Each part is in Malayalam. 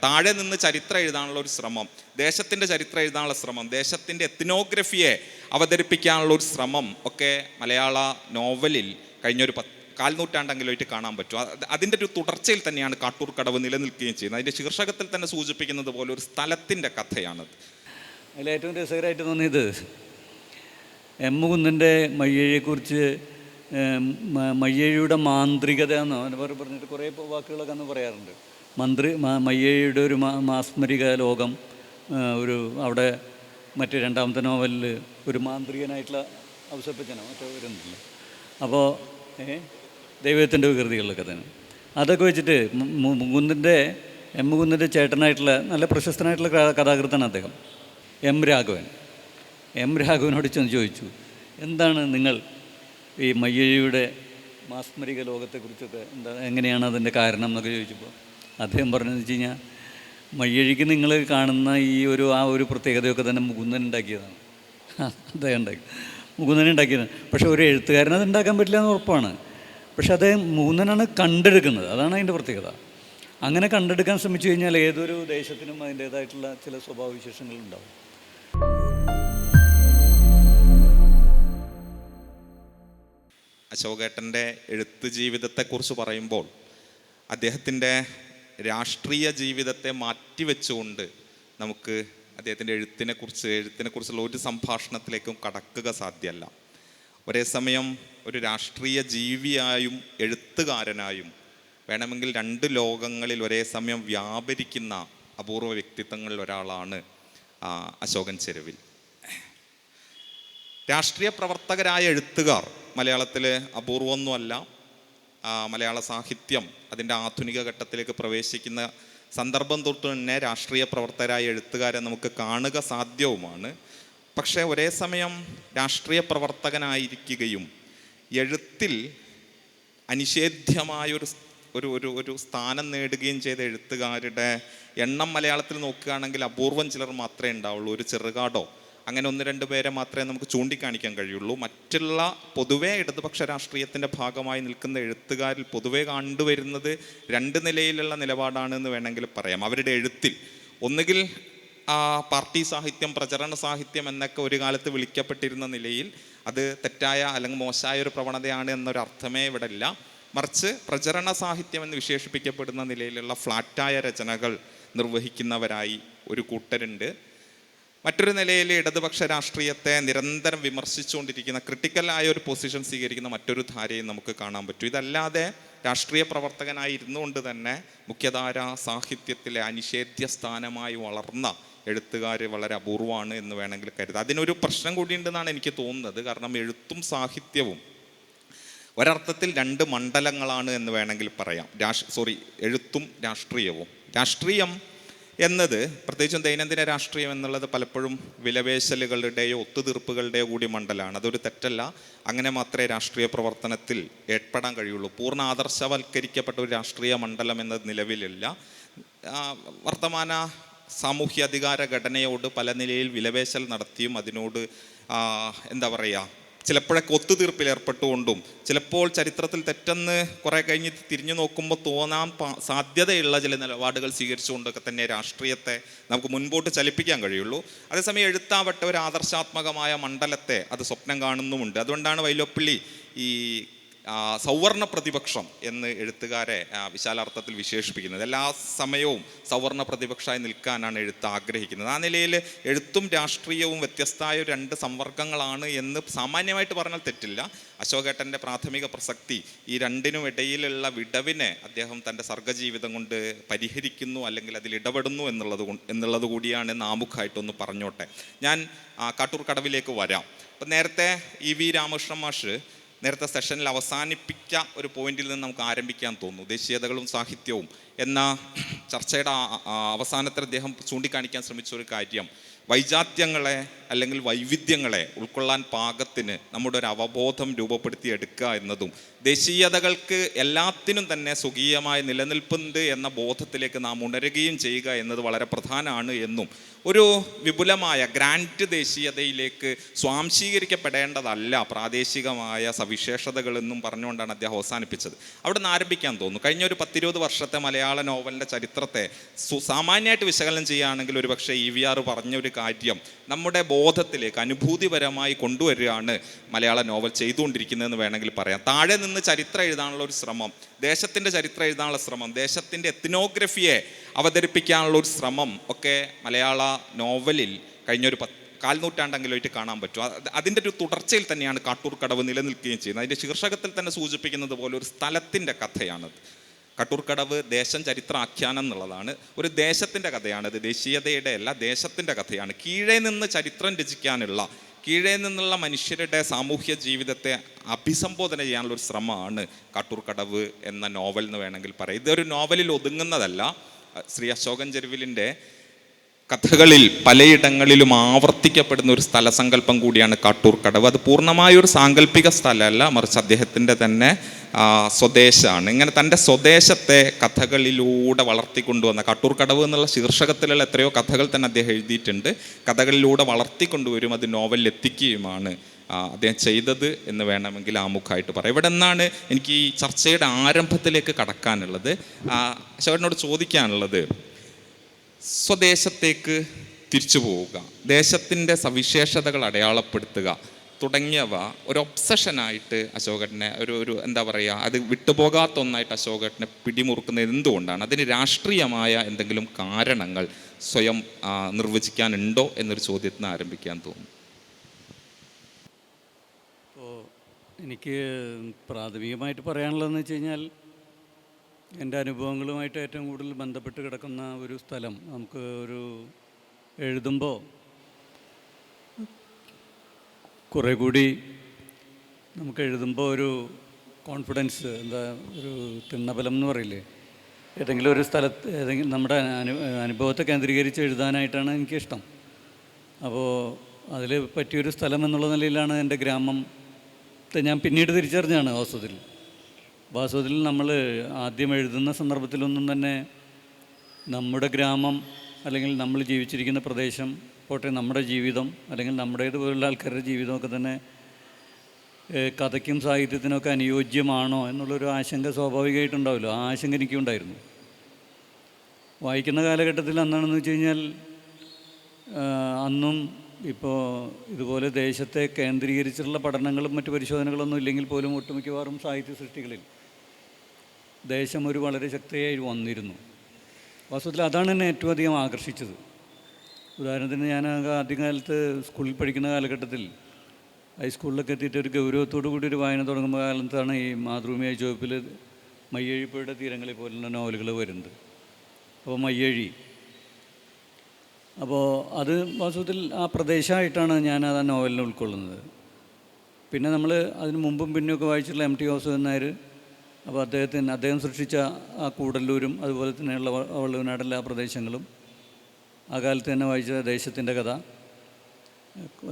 താഴെ നിന്ന് ചരിത്രം എഴുതാനുള്ള ഒരു ശ്രമം, ദേശത്തിൻ്റെ ചരിത്രം എഴുതാനുള്ള ശ്രമം, ദേശത്തിൻ്റെ എത്നോഗ്രഫിയെ അവതരിപ്പിക്കാനുള്ള ഒരു ശ്രമം ഒക്കെ മലയാള നോവലിൽ കഴിഞ്ഞൊരു കാൽനൂറ്റാണ്ടെങ്കിലായിട്ട് കാണാൻ പറ്റും. അതിൻ്റെ ഒരു തുടർച്ചയിൽ തന്നെയാണ് കാട്ടൂർ കടവ് നിലനിൽക്കുകയും ചെയ്യുന്നത്. അതിൻ്റെ ശീർഷകത്തിൽ തന്നെ സൂചിപ്പിക്കുന്നത് പോലെ ഒരു സ്ഥലത്തിൻ്റെ കഥയാണത്. അതിലേറ്റവും രസകരമായിട്ട് തോന്നിയത് എം കുന്നിൻ്റെ മയ്യഴിയെക്കുറിച്ച്, മയ്യഴിയുടെ മാന്ത്രികത എന്നോ പറഞ്ഞിട്ട് കുറേ വാക്കുകളൊക്കെ അന്ന് പറയാറുണ്ട്. മയ്യഴിയുടെ ഒരു മാസ്മരിക ലോകം, ഒരു അവിടെ മറ്റ് രണ്ടാമത്തെ നോവലിൽ ഒരു മാന്ത്രികനായിട്ടുള്ള ഔസപ്പച്ചനോ മറ്റോ വരുന്നില്ല. അപ്പോൾ ദൈവത്തിൻ്റെ വികൃതികളിലൊക്കെ തന്നെ അതൊക്കെ വെച്ചിട്ട് എം കുന്നിൻ്റെ ചേട്ടനായിട്ടുള്ള നല്ല പ്രശസ്തനായിട്ടുള്ള കഥാകൃത്താണ് അദ്ദേഹം, എം രാഘവനോട് ചെന്ന് ചോദിച്ചു, എന്താണ് നിങ്ങൾ ഈ മയ്യഴിയുടെ മാസ്മരിക ലോകത്തെക്കുറിച്ചൊക്കെ എങ്ങനെയാണ് അതിൻ്റെ കാരണം എന്നൊക്കെ ചോദിച്ചപ്പോൾ അദ്ദേഹം പറഞ്ഞതെന്ന് വെച്ച് കഴിഞ്ഞാൽ, മയ്യഴിക്ക് നിങ്ങൾ കാണുന്ന ആ ഒരു പ്രത്യേകതയൊക്കെ തന്നെ മുകുന്ദൻ ഉണ്ടാക്കിയതാണ്. അദ്ദേഹം മുകുന്ദൻ ഉണ്ടാക്കിയതാണ്. പക്ഷേ ഒരു എഴുത്തുകാരൻ അത് ഉണ്ടാക്കാൻ പറ്റില്ല എന്ന് ഉറപ്പാണ്. പക്ഷെ അത് മുകുന്ദനാണ് കണ്ടെടുക്കുന്നത്, അതാണ് അതിൻ്റെ പ്രത്യേകത. അങ്ങനെ കണ്ടെടുക്കാൻ ശ്രമിച്ചു കഴിഞ്ഞാൽ ഏതൊരു ദേശത്തിനും അതിൻ്റേതായിട്ടുള്ള ചില സ്വഭാവവിശേഷങ്ങളുണ്ടാവും. അശോകേട്ടൻ്റെ എഴുത്ത് ജീവിതത്തെക്കുറിച്ച് പറയുമ്പോൾ അദ്ദേഹത്തിൻ്റെ രാഷ്ട്രീയ ജീവിതത്തെ മാറ്റിവെച്ചുകൊണ്ട് നമുക്ക് അദ്ദേഹത്തിൻ്റെ എഴുത്തിനെക്കുറിച്ചുള്ള ഒരു സംഭാഷണത്തിലേക്കും കടക്കുക സാധ്യമല്ല. ഒരേ സമയം ഒരു രാഷ്ട്രീയ ജീവിയായും എഴുത്തുകാരനായും വേണമെങ്കിൽ രണ്ട് ലോകങ്ങളിൽ ഒരേ സമയം വ്യാപരിക്കുന്ന അപൂർവ വ്യക്തിത്വങ്ങളിൽ ഒരാളാണ് അശോകൻ ചെരുവിൽ. രാഷ്ട്രീയ പ്രവർത്തകരായ എഴുത്തുകാർ മലയാളത്തിൽ അപൂർവമൊന്നുമല്ല. മലയാള സാഹിത്യം അതിൻ്റെ ആധുനിക ഘട്ടത്തിലേക്ക് പ്രവേശിക്കുന്ന സന്ദർഭം തൊട്ട് തന്നെ രാഷ്ട്രീയ പ്രവർത്തകരായ എഴുത്തുകാരെ നമുക്ക് കാണുക സാധ്യവുമാണ്. പക്ഷേ ഒരേ സമയം രാഷ്ട്രീയ പ്രവർത്തകനായിരിക്കുകയും എഴുത്തിൽ അനിഷേധ്യമായൊരു ഒരു സ്ഥാനം നേടുകയും ചെയ്ത എഴുത്തുകാരുടെ എണ്ണം മലയാളത്തിൽ നോക്കുകയാണെങ്കിൽ അപൂർവം ചിലർ മാത്രമേ ഉണ്ടാവുള്ളൂ. ഒരു ചെറുകാടോ അങ്ങനെ 1-2 പേരെ മാത്രമേ നമുക്ക് ചൂണ്ടിക്കാണിക്കാൻ കഴിയുള്ളൂ. മറ്റുള്ള പൊതുവേ ഇടതുപക്ഷ രാഷ്ട്രീയത്തിൻ്റെ ഭാഗമായി നിൽക്കുന്ന എഴുത്തുകാരിൽ പൊതുവേ കണ്ടുവരുന്നത് 2 നിലയിലുള്ള നിലപാടാണെന്ന് വേണമെങ്കിൽ പറയാം. അവരുടെ എഴുത്തിൽ ഒന്നുകിൽ പാർട്ടി സാഹിത്യം, പ്രചരണ സാഹിത്യം എന്നൊക്കെ ഒരു കാലത്ത് വിളിക്കപ്പെട്ടിരുന്ന നിലയിൽ അത് തെറ്റായ അല്ലെങ്കിൽ മോശമായ ഒരു പ്രവണതയാണ് എന്നൊരർത്ഥമേ ഇവിടെ ഇല്ല. മറിച്ച് പ്രചരണ സാഹിത്യം എന്ന് വിശേഷിപ്പിക്കപ്പെടുന്ന നിലയിലുള്ള ഫ്ലാറ്റായ രചനകൾ നിർവഹിക്കുന്നവരായി ഒരു കൂട്ടരുണ്ട്. മറ്റൊരു നിലയിൽ ഇടതുപക്ഷ രാഷ്ട്രീയത്തെ നിരന്തരം വിമർശിച്ചുകൊണ്ടിരിക്കുന്ന, ക്രിട്ടിക്കലായ ഒരു പൊസിഷൻ സ്വീകരിക്കുന്ന മറ്റൊരു ധാരയും നമുക്ക് കാണാൻ പറ്റും. ഇതല്ലാതെ രാഷ്ട്രീയ പ്രവർത്തകനായി ഇരുന്നുകൊണ്ട് തന്നെ മുഖ്യധാര സാഹിത്യത്തിലെ അനിഷേധ്യ സ്ഥാനമായി വളർന്ന എഴുത്തുകാർ വളരെ അപൂർവമാണ് എന്ന് വേണമെങ്കിൽ കരുതാം. അതിനൊരു പ്രശ്നം കൂടിയുണ്ടെന്നാണ് എനിക്ക് തോന്നുന്നത്. കാരണം എഴുത്തും സാഹിത്യവും ഒരർത്ഥത്തിൽ 2 മണ്ഡലങ്ങളാണ് എന്ന് വേണമെങ്കിൽ പറയാം. എഴുത്തും രാഷ്ട്രീയവും. രാഷ്ട്രീയം എന്നത്, പ്രത്യേകിച്ചും ദൈനംദിന രാഷ്ട്രീയം എന്നുള്ളത് പലപ്പോഴും വിലപേശലുകളുടെയോ ഒത്തുതീർപ്പുകളുടെയോ കൂടി മണ്ഡലമാണ്. അതൊരു തെറ്റല്ല. അങ്ങനെ മാത്രമേ രാഷ്ട്രീയ പ്രവർത്തനത്തിൽ ഏർപ്പെടാൻ കഴിയുള്ളൂ. പൂർണ്ണ ആദർശവൽക്കരിക്കപ്പെട്ട ഒരു രാഷ്ട്രീയ മണ്ഡലം എന്നത് നിലവിലില്ല. വർത്തമാന സാമൂഹ്യ അധികാര ഘടനയോട് പല നിലയിൽ വിലപേശൽ നടത്തിയും അതിനോട് ചിലപ്പോഴൊക്കെ ഒത്തുതീർപ്പിൽ ഏർപ്പെട്ടുകൊണ്ടും ചിലപ്പോൾ ചരിത്രത്തിൽ തെറ്റെന്ന് കുറേ കഴിഞ്ഞ് തിരിഞ്ഞു നോക്കുമ്പോൾ തോന്നാൻ സാധ്യതയുള്ള ചില നിലപാടുകൾ സ്വീകരിച്ചുകൊണ്ടൊക്കെ തന്നെ രാഷ്ട്രീയത്തെ നമുക്ക് മുൻപോട്ട് ചലിപ്പിക്കാൻ കഴിയുള്ളൂ. അതേസമയം എഴുത്താവട്ടെ ഒരു ആദർശാത്മകമായ മണ്ഡലത്തെ അത് സ്വപ്നം കാണുന്നുമുണ്ട്. അതുകൊണ്ടാണ് വൈലോപ്പിള്ളി ഈ സൗവർണ പ്രതിപക്ഷം എന്ന് എഴുത്തുകാരെ വിശാലാർത്ഥത്തിൽ വിശേഷിപ്പിക്കുന്നത്. എല്ലാ സമയവും സൗവർണ പ്രതിപക്ഷമായി നിൽക്കാനാണ് എഴുത്ത് ആഗ്രഹിക്കുന്നത്. ആ നിലയിൽ എഴുത്തും രാഷ്ട്രീയവും വ്യത്യസ്തമായ 2 സംവർഗങ്ങളാണ് എന്ന് സാമാന്യമായിട്ട് പറഞ്ഞാൽ തെറ്റില്ല. അശോകേട്ടൻ്റെ പ്രാഥമിക പ്രസക്തി ഈ 2നും ഇടയിലുള്ള വിടവിനെ അദ്ദേഹം തൻ്റെ സർഗജീവിതം കൊണ്ട് പരിഹരിക്കുന്നു, അല്ലെങ്കിൽ അതിൽ ഇടപെടുന്നു എന്നുള്ളത് കൂടിയാണ് ആമുഖമായിട്ടൊന്ന് പറഞ്ഞോട്ടെ. ഞാൻ കാട്ടൂർ കടവിലേക്ക് വരാം. അപ്പം നേരത്തെ EV രാമകൃഷ്ണൻ മാഷ് നേരത്തെ സെഷനിൽ അവസാനിപ്പിച്ച ഒരു പോയിന്റിൽ നിന്ന് നമുക്ക് ആരംഭിക്കാൻ തോന്നുന്നു. ദേശീയതകളും സാഹിത്യവും എന്ന ചർച്ചയുടെ അവസാനത്തിൽ അദ്ദേഹം ചൂണ്ടിക്കാണിക്കാൻ ശ്രമിച്ച ഒരു കാര്യം, വൈജാത്യങ്ങളെ അല്ലെങ്കിൽ വൈവിധ്യങ്ങളെ ഉൾക്കൊള്ളാൻ പാകത്തിന് നമ്മുടെ ഒരു അവബോധം രൂപപ്പെടുത്തിയെടുക്കുക എന്നതും ദേശീയതകൾക്ക് എല്ലാത്തിനും തന്നെ സ്വകീയമായ നിലനിൽപ്പുണ്ട് എന്ന ബോധത്തിലേക്ക് നാം ഉണരുകയും ചെയ്യുക എന്നത് വളരെ പ്രധാനമാണ് എന്നും, ഒരു വിപുലമായ ഗ്രാൻഡ് ദേശീയതയിലേക്ക് സ്വാംശീകരിക്കപ്പെടേണ്ടതല്ല പ്രാദേശികമായ സവിശേഷതകളെന്നും പറഞ്ഞുകൊണ്ടാണ് അദ്ദേഹം അവസാനിപ്പിച്ചത്. അവിടെ നിന്ന് ആരംഭിക്കാൻ തോന്നുന്നു. കഴിഞ്ഞ ഒരു 10-20 വർഷത്തെ മലയാള മലയാള നോവലിൻ്റെ ചരിത്രത്തെ സാമാന്യമായിട്ട് വിശകലനം ചെയ്യുകയാണെങ്കിൽ ഒരു പക്ഷേ EVR പറഞ്ഞൊരു കാര്യം നമ്മുടെ ബോധത്തിലേക്ക് അനുഭൂതിപരമായി കൊണ്ടുവരികയാണ് മലയാള നോവൽ ചെയ്തുകൊണ്ടിരിക്കുന്നതെന്ന് വേണമെങ്കിൽ പറയാം. താഴെ നിന്ന് ചരിത്രം എഴുതാനുള്ള ഒരു ശ്രമം, ദേശത്തിൻ്റെ ചരിത്രം എഴുതാനുള്ള ശ്രമം, ദേശത്തിൻ്റെ എത്നോഗ്രഫിയെ അവതരിപ്പിക്കാനുള്ള ഒരു ശ്രമം ഒക്കെ മലയാള നോവലിൽ കഴിഞ്ഞൊരു കാൽനൂറ്റാണ്ടെങ്കിലുമായിട്ട് കാണാൻ പറ്റും. അതിൻ്റെ ഒരു തുടർച്ചയിൽ തന്നെയാണ് കാട്ടൂർക്കടവ് നിലനിൽക്കുകയും ചെയ്യുന്നത്. അതിൻ്റെ ശീർഷകത്തിൽ തന്നെ സൂചിപ്പിക്കുന്നത് പോലെ ഒരു സ്ഥലത്തിൻ്റെ കഥയാണത്. കാട്ടൂർക്കടവ് ദേശം ചരിത്ര ആഖ്യാനം എന്നുള്ളതാണ്. ഒരു ദേശത്തിൻ്റെ കഥയാണത്, ദേശീയതയുടെ അല്ല, ദേശത്തിൻ്റെ കഥയാണ്. കീഴേ നിന്ന് ചരിത്രം രചിക്കാനുള്ള, കീഴേ നിന്നുള്ള മനുഷ്യരുടെ സാമൂഹ്യ ജീവിതത്തെ അഭിസംബോധന ചെയ്യാനുള്ള ഒരു ശ്രമമാണ് കാട്ടൂർക്കടവ് എന്ന നോവൽ എന്ന് വേണമെങ്കിൽ പറയാം. ഇതൊരു നോവലിൽ ഒതുങ്ങുന്നതല്ല. ശ്രീ അശോകൻ ചെരുവിലിൻ്റെ കഥകളിൽ പലയിടങ്ങളിലും ആവർത്തിക്കപ്പെടുന്ന ഒരു സ്ഥലസങ്കല്പം കൂടിയാണ് കാട്ടൂർക്കടവ്. അത് പൂർണ്ണമായൊരു സാങ്കല്പിക സ്ഥലമല്ല, മറിച്ച് അദ്ദേഹത്തിൻ്റെ തന്നെ സ്വദേശമാണ്. ഇങ്ങനെ തൻ്റെ സ്വദേശത്തെ കഥകളിലൂടെ വളർത്തിക്കൊണ്ടുവന്ന കാട്ടൂർക്കടവ് എന്നുള്ള ശീർഷകത്തിലുള്ള എത്രയോ കഥകൾ തന്നെ അദ്ദേഹം എഴുതിയിട്ടുണ്ട്. കഥകളിലൂടെ വളർത്തിക്കൊണ്ടുവരും, അത് നോവലിൽ എത്തിക്കുകയുമാണ് അദ്ദേഹം ചെയ്തത് എന്ന് വേണമെങ്കിൽ ആമുഖമായിട്ട് പറയാം. ഇവിടെ നിന്നാണ് എനിക്ക് ഈ ചർച്ചയുടെ ആരംഭത്തിലേക്ക് കടക്കാനുള്ളത്. അശോകനോട് ചോദിക്കാനുള്ളത്, സ്വദേശത്തേക്ക് തിരിച്ചു പോവുക, ദേശത്തിൻ്റെ സവിശേഷതകൾ അടയാളപ്പെടുത്തുക തുടങ്ങിയവ ഒരു ഒബ്സഷനായിട്ട് അശോകനെ ഒരു എന്താ പറയുക, അത് വിട്ടുപോകാത്ത ഒന്നായിട്ട് അശോകനെ പിടിമുറുക്കുന്നത് എന്തുകൊണ്ടാണ്? അതിന് രാഷ്ട്രീയമായ എന്തെങ്കിലും കാരണങ്ങൾ സ്വയം നിർവചിക്കാനുണ്ടോ എന്നൊരു ചോദ്യത്തിന് ആരംഭിക്കാൻ തോന്നുന്നു. അപ്പോൾ എനിക്ക് പ്രാഥമികമായിട്ട് പറയാനുള്ളതെന്ന് വെച്ച് കഴിഞ്ഞാൽ, എൻ്റെ അനുഭവങ്ങളുമായിട്ട് ഏറ്റവും കൂടുതൽ ബന്ധപ്പെട്ട് കിടക്കുന്ന ഒരു സ്ഥലം നമുക്ക് ഒരു എഴുതുമ്പോൾ കുറേ കൂടി നമുക്ക് എഴുതുമ്പോൾ ഒരു കോൺഫിഡൻസ്, എന്താ ഒരു തിണ്ണബലം എന്ന് പറയില്ലേ, ഏതെങ്കിലും ഒരു സ്ഥലത്ത് ഏതെങ്കിലും നമ്മുടെ അനുഭവത്തെ കേന്ദ്രീകരിച്ച് എഴുതാനായിട്ടാണ് എനിക്കിഷ്ടം. അപ്പോൾ അതിൽ പറ്റിയൊരു സ്ഥലം എന്നുള്ള നിലയിലാണ് എൻ്റെ ഗ്രാമത്തെ ഞാൻ പിന്നീട് തിരിച്ചറിഞ്ഞാണ് വാസ്തവത്തിൽ നമ്മൾ ആദ്യം എഴുതുന്ന സന്ദർഭത്തിലൊന്നും തന്നെ നമ്മുടെ ഗ്രാമം അല്ലെങ്കിൽ നമ്മൾ ജീവിച്ചിരിക്കുന്ന പ്രദേശം പോട്ടെ, നമ്മുടെ ജീവിതം അല്ലെങ്കിൽ നമ്മുടേതുപോലുള്ള ആൾക്കാരുടെ ജീവിതമൊക്കെ തന്നെ കഥയ്ക്കും സാഹിത്യത്തിനൊക്കെ അനുയോജ്യമാണോ എന്നുള്ളൊരു ആശങ്ക സ്വാഭാവികമായിട്ടുണ്ടാവുമല്ലോ. ആ ആശങ്ക എനിക്കുണ്ടായിരുന്നു. വായിക്കുന്ന കാലഘട്ടത്തിൽ അന്നാണെന്ന് വെച്ച് കഴിഞ്ഞാൽ അന്നും ഇപ്പോൾ ഇതുപോലെ ദേശത്തെ കേന്ദ്രീകരിച്ചിട്ടുള്ള പഠനങ്ങളും മറ്റു പരിശോധനകളൊന്നും ഇല്ലെങ്കിൽ പോലും ഒട്ടുമിക്കവാറും സാഹിത്യ സൃഷ്ടികളിൽ ദേശം ഒരു വളരെ ശക്തിയായി വന്നിരുന്നു. വാസ്തവത്തിൽ അതാണ് എന്നെ ഏറ്റവും അധികം ആകർഷിച്ചത്. ഉദാഹരണത്തിന് ഞാൻ ആദ്യകാലത്ത് സ്കൂളിൽ പഠിക്കുന്ന കാലഘട്ടത്തിൽ ഹൈസ്കൂളിലൊക്കെ എത്തിയിട്ട് ഒരു ഗൗരവത്തോടു കൂടി ഒരു വായന തുടങ്ങുമ്പോൾ കാലത്താണ് ഈ മാതൃഭൂമിയായ ചുവപ്പിൽ മയ്യഴിപ്പുഴയുടെ തീരങ്ങളിൽ പോലുള്ള നോവലുകൾ വരുന്നത്. അപ്പോൾ മയ്യഴി, അപ്പോൾ അത് വാസ്തവത്തിൽ ആ പ്രദേശമായിട്ടാണ് ഞാൻ ആ നോവലിനെ ഉൾക്കൊള്ളുന്നത്. പിന്നെ നമ്മൾ അതിന് മുമ്പും പിന്നെയൊക്കെ വായിച്ചിട്ടുള്ള MT വാസുദേവൻ നായർ, അപ്പോൾ അദ്ദേഹം സൃഷ്ടിച്ച ആ കൂടല്ലൂരും അതുപോലെ തന്നെയുള്ള വള്ളുവനാടല്ല ആ പ്രദേശങ്ങളും, ആ കാലത്ത് തന്നെ വായിച്ച ദേശത്തിൻ്റെ കഥ,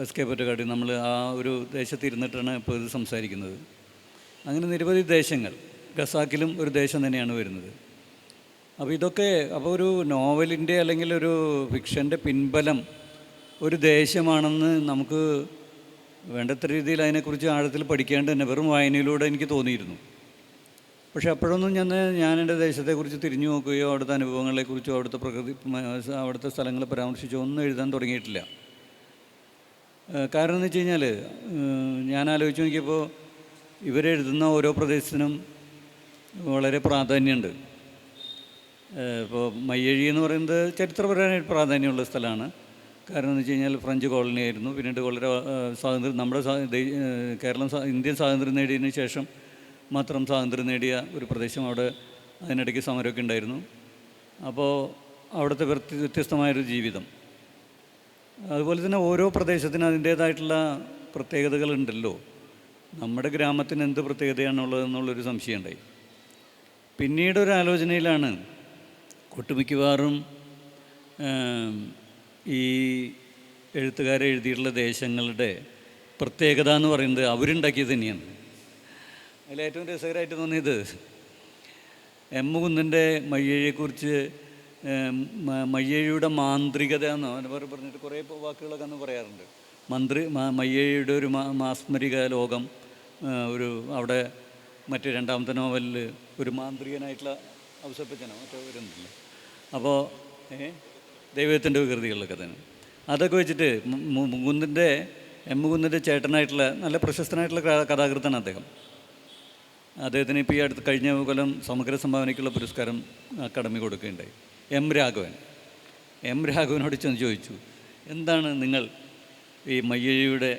SK പൊറ്റക്കാട്, നമ്മൾ ആ ഒരു ദേശത്തിരുന്നിട്ടാണ് ഇപ്പോൾ ഇത് സംസാരിക്കുന്നത്. അങ്ങനെ നിരവധി ദേശങ്ങൾ, ഖസാക്കിലും ഒരു ദേശം തന്നെയാണ് വരുന്നത്. അപ്പോൾ ഇതൊക്കെ ഒരു നോവലിൻ്റെ അല്ലെങ്കിൽ ഒരു ഫിക്ഷൻ്റെ പിൻബലം ഒരു ദേശമാണെന്ന് നമുക്ക് വേണ്ടത്ര രീതിയിൽ അതിനെക്കുറിച്ച് ആഴത്തിൽ പഠിക്കാണ്ട് തന്നെ വെറും വായനയിലൂടെ എനിക്ക് തോന്നിയിരുന്നു. പക്ഷേ അപ്പോഴൊന്നും ഞാൻ എൻ്റെ ദേശത്തെക്കുറിച്ച് തിരിഞ്ഞു നോക്കുകയോ അവിടുത്തെ അനുഭവങ്ങളെക്കുറിച്ചോ അവിടുത്തെ പ്രകൃതി, അവിടുത്തെ സ്ഥലങ്ങളെ പരാമർശിച്ചോ ഒന്നും എഴുതാൻ തുടങ്ങിയിട്ടില്ല. കാരണം എന്ന് വെച്ച് കഴിഞ്ഞാൽ, ഞാൻ ആലോചിച്ച് നോക്കിയപ്പോൾ ഇവരെഴുതുന്ന ഓരോ പ്രദേശത്തിനും വളരെ പ്രാധാന്യമുണ്ട്. ഇപ്പോൾ മയ്യഴി എന്ന് പറയുന്നത് ചരിത്രപരമായിട്ട് പ്രാധാന്യമുള്ള സ്ഥലമാണ്. കാരണം എന്ന് വെച്ച് കഴിഞ്ഞാൽ ഫ്രഞ്ച് കോളനി ആയിരുന്നു. പിന്നീട് വളരെ നമ്മുടെ ഇന്ത്യൻ സ്വാതന്ത്ര്യം നേടിയതിന് ശേഷം മാത്രം സ്വാതന്ത്ര്യം നേടിയ ഒരു പ്രദേശം. അവിടെ അതിനിടയ്ക്ക് സമരമൊക്കെ ഉണ്ടായിരുന്നു. അപ്പോൾ അവിടുത്തെ വ്യത്യസ്തമായൊരു ജീവിതം. അതുപോലെ തന്നെ ഓരോ പ്രദേശത്തിനും അതിൻ്റേതായിട്ടുള്ള പ്രത്യേകതകളുണ്ടല്ലോ. നമ്മുടെ ഗ്രാമത്തിന് എന്ത് പ്രത്യേകതയാണുള്ളതെന്നുള്ളൊരു സംശയം ഉണ്ടായി. പിന്നീടൊരു ആലോചനയിലാണ് ഒട്ടുമിക്കവാറും ഈ എഴുത്തുകാരെ എഴുതിയിട്ടുള്ള ദേശങ്ങളുടെ പ്രത്യേകത എന്ന് പറയുന്നത് അവരുണ്ടാക്കിയത് തന്നെയാണ്. അതിലേറ്റവും രസകരമായിട്ട് തോന്നിയത് കുന്നിൻ്റെ മയ്യഴിയെക്കുറിച്ച് മയ്യഴിയുടെ മാന്ത്രികത എന്ന് പറഞ്ഞിട്ട് കുറേ വാക്കുകളൊക്കെ അന്ന് പറയാറുണ്ട്. മയ്യഴിയുടെ ഒരു മാസ്മരിക ലോകം, ഒരു അവിടെ മറ്റ് രണ്ടാമത്തെ നോവലിൽ ഒരു മാന്ത്രികനായിട്ടുള്ള ഔസപ്പച്ചനോ മറ്റോ വരുന്നില്ല. അപ്പോൾ ദൈവത്തിൻ്റെ വികൃതികളിലൊക്കെ തന്നെ അതൊക്കെ വെച്ചിട്ട് മുകുന്ദൻ്റെ മുകുന്ദൻ്റെ ചേട്ടനായിട്ടുള്ള നല്ല പ്രശസ്തനായിട്ടുള്ള കഥാകൃത്താണ് അദ്ദേഹം. അദ്ദേഹത്തിന് ഇപ്പോൾ ഈ അടുത്ത് കഴിഞ്ഞ കൊല്ലം സമഗ്ര സംഭാവനയ്ക്കുള്ള പുരസ്കാരം അക്കാദമി കൊടുക്കുകയുണ്ടായി. എം രാഘവനോട് ചെന്ന് ചോദിച്ചു, എന്താണ് നിങ്ങൾ ഈ മയ്യഴിയുടെ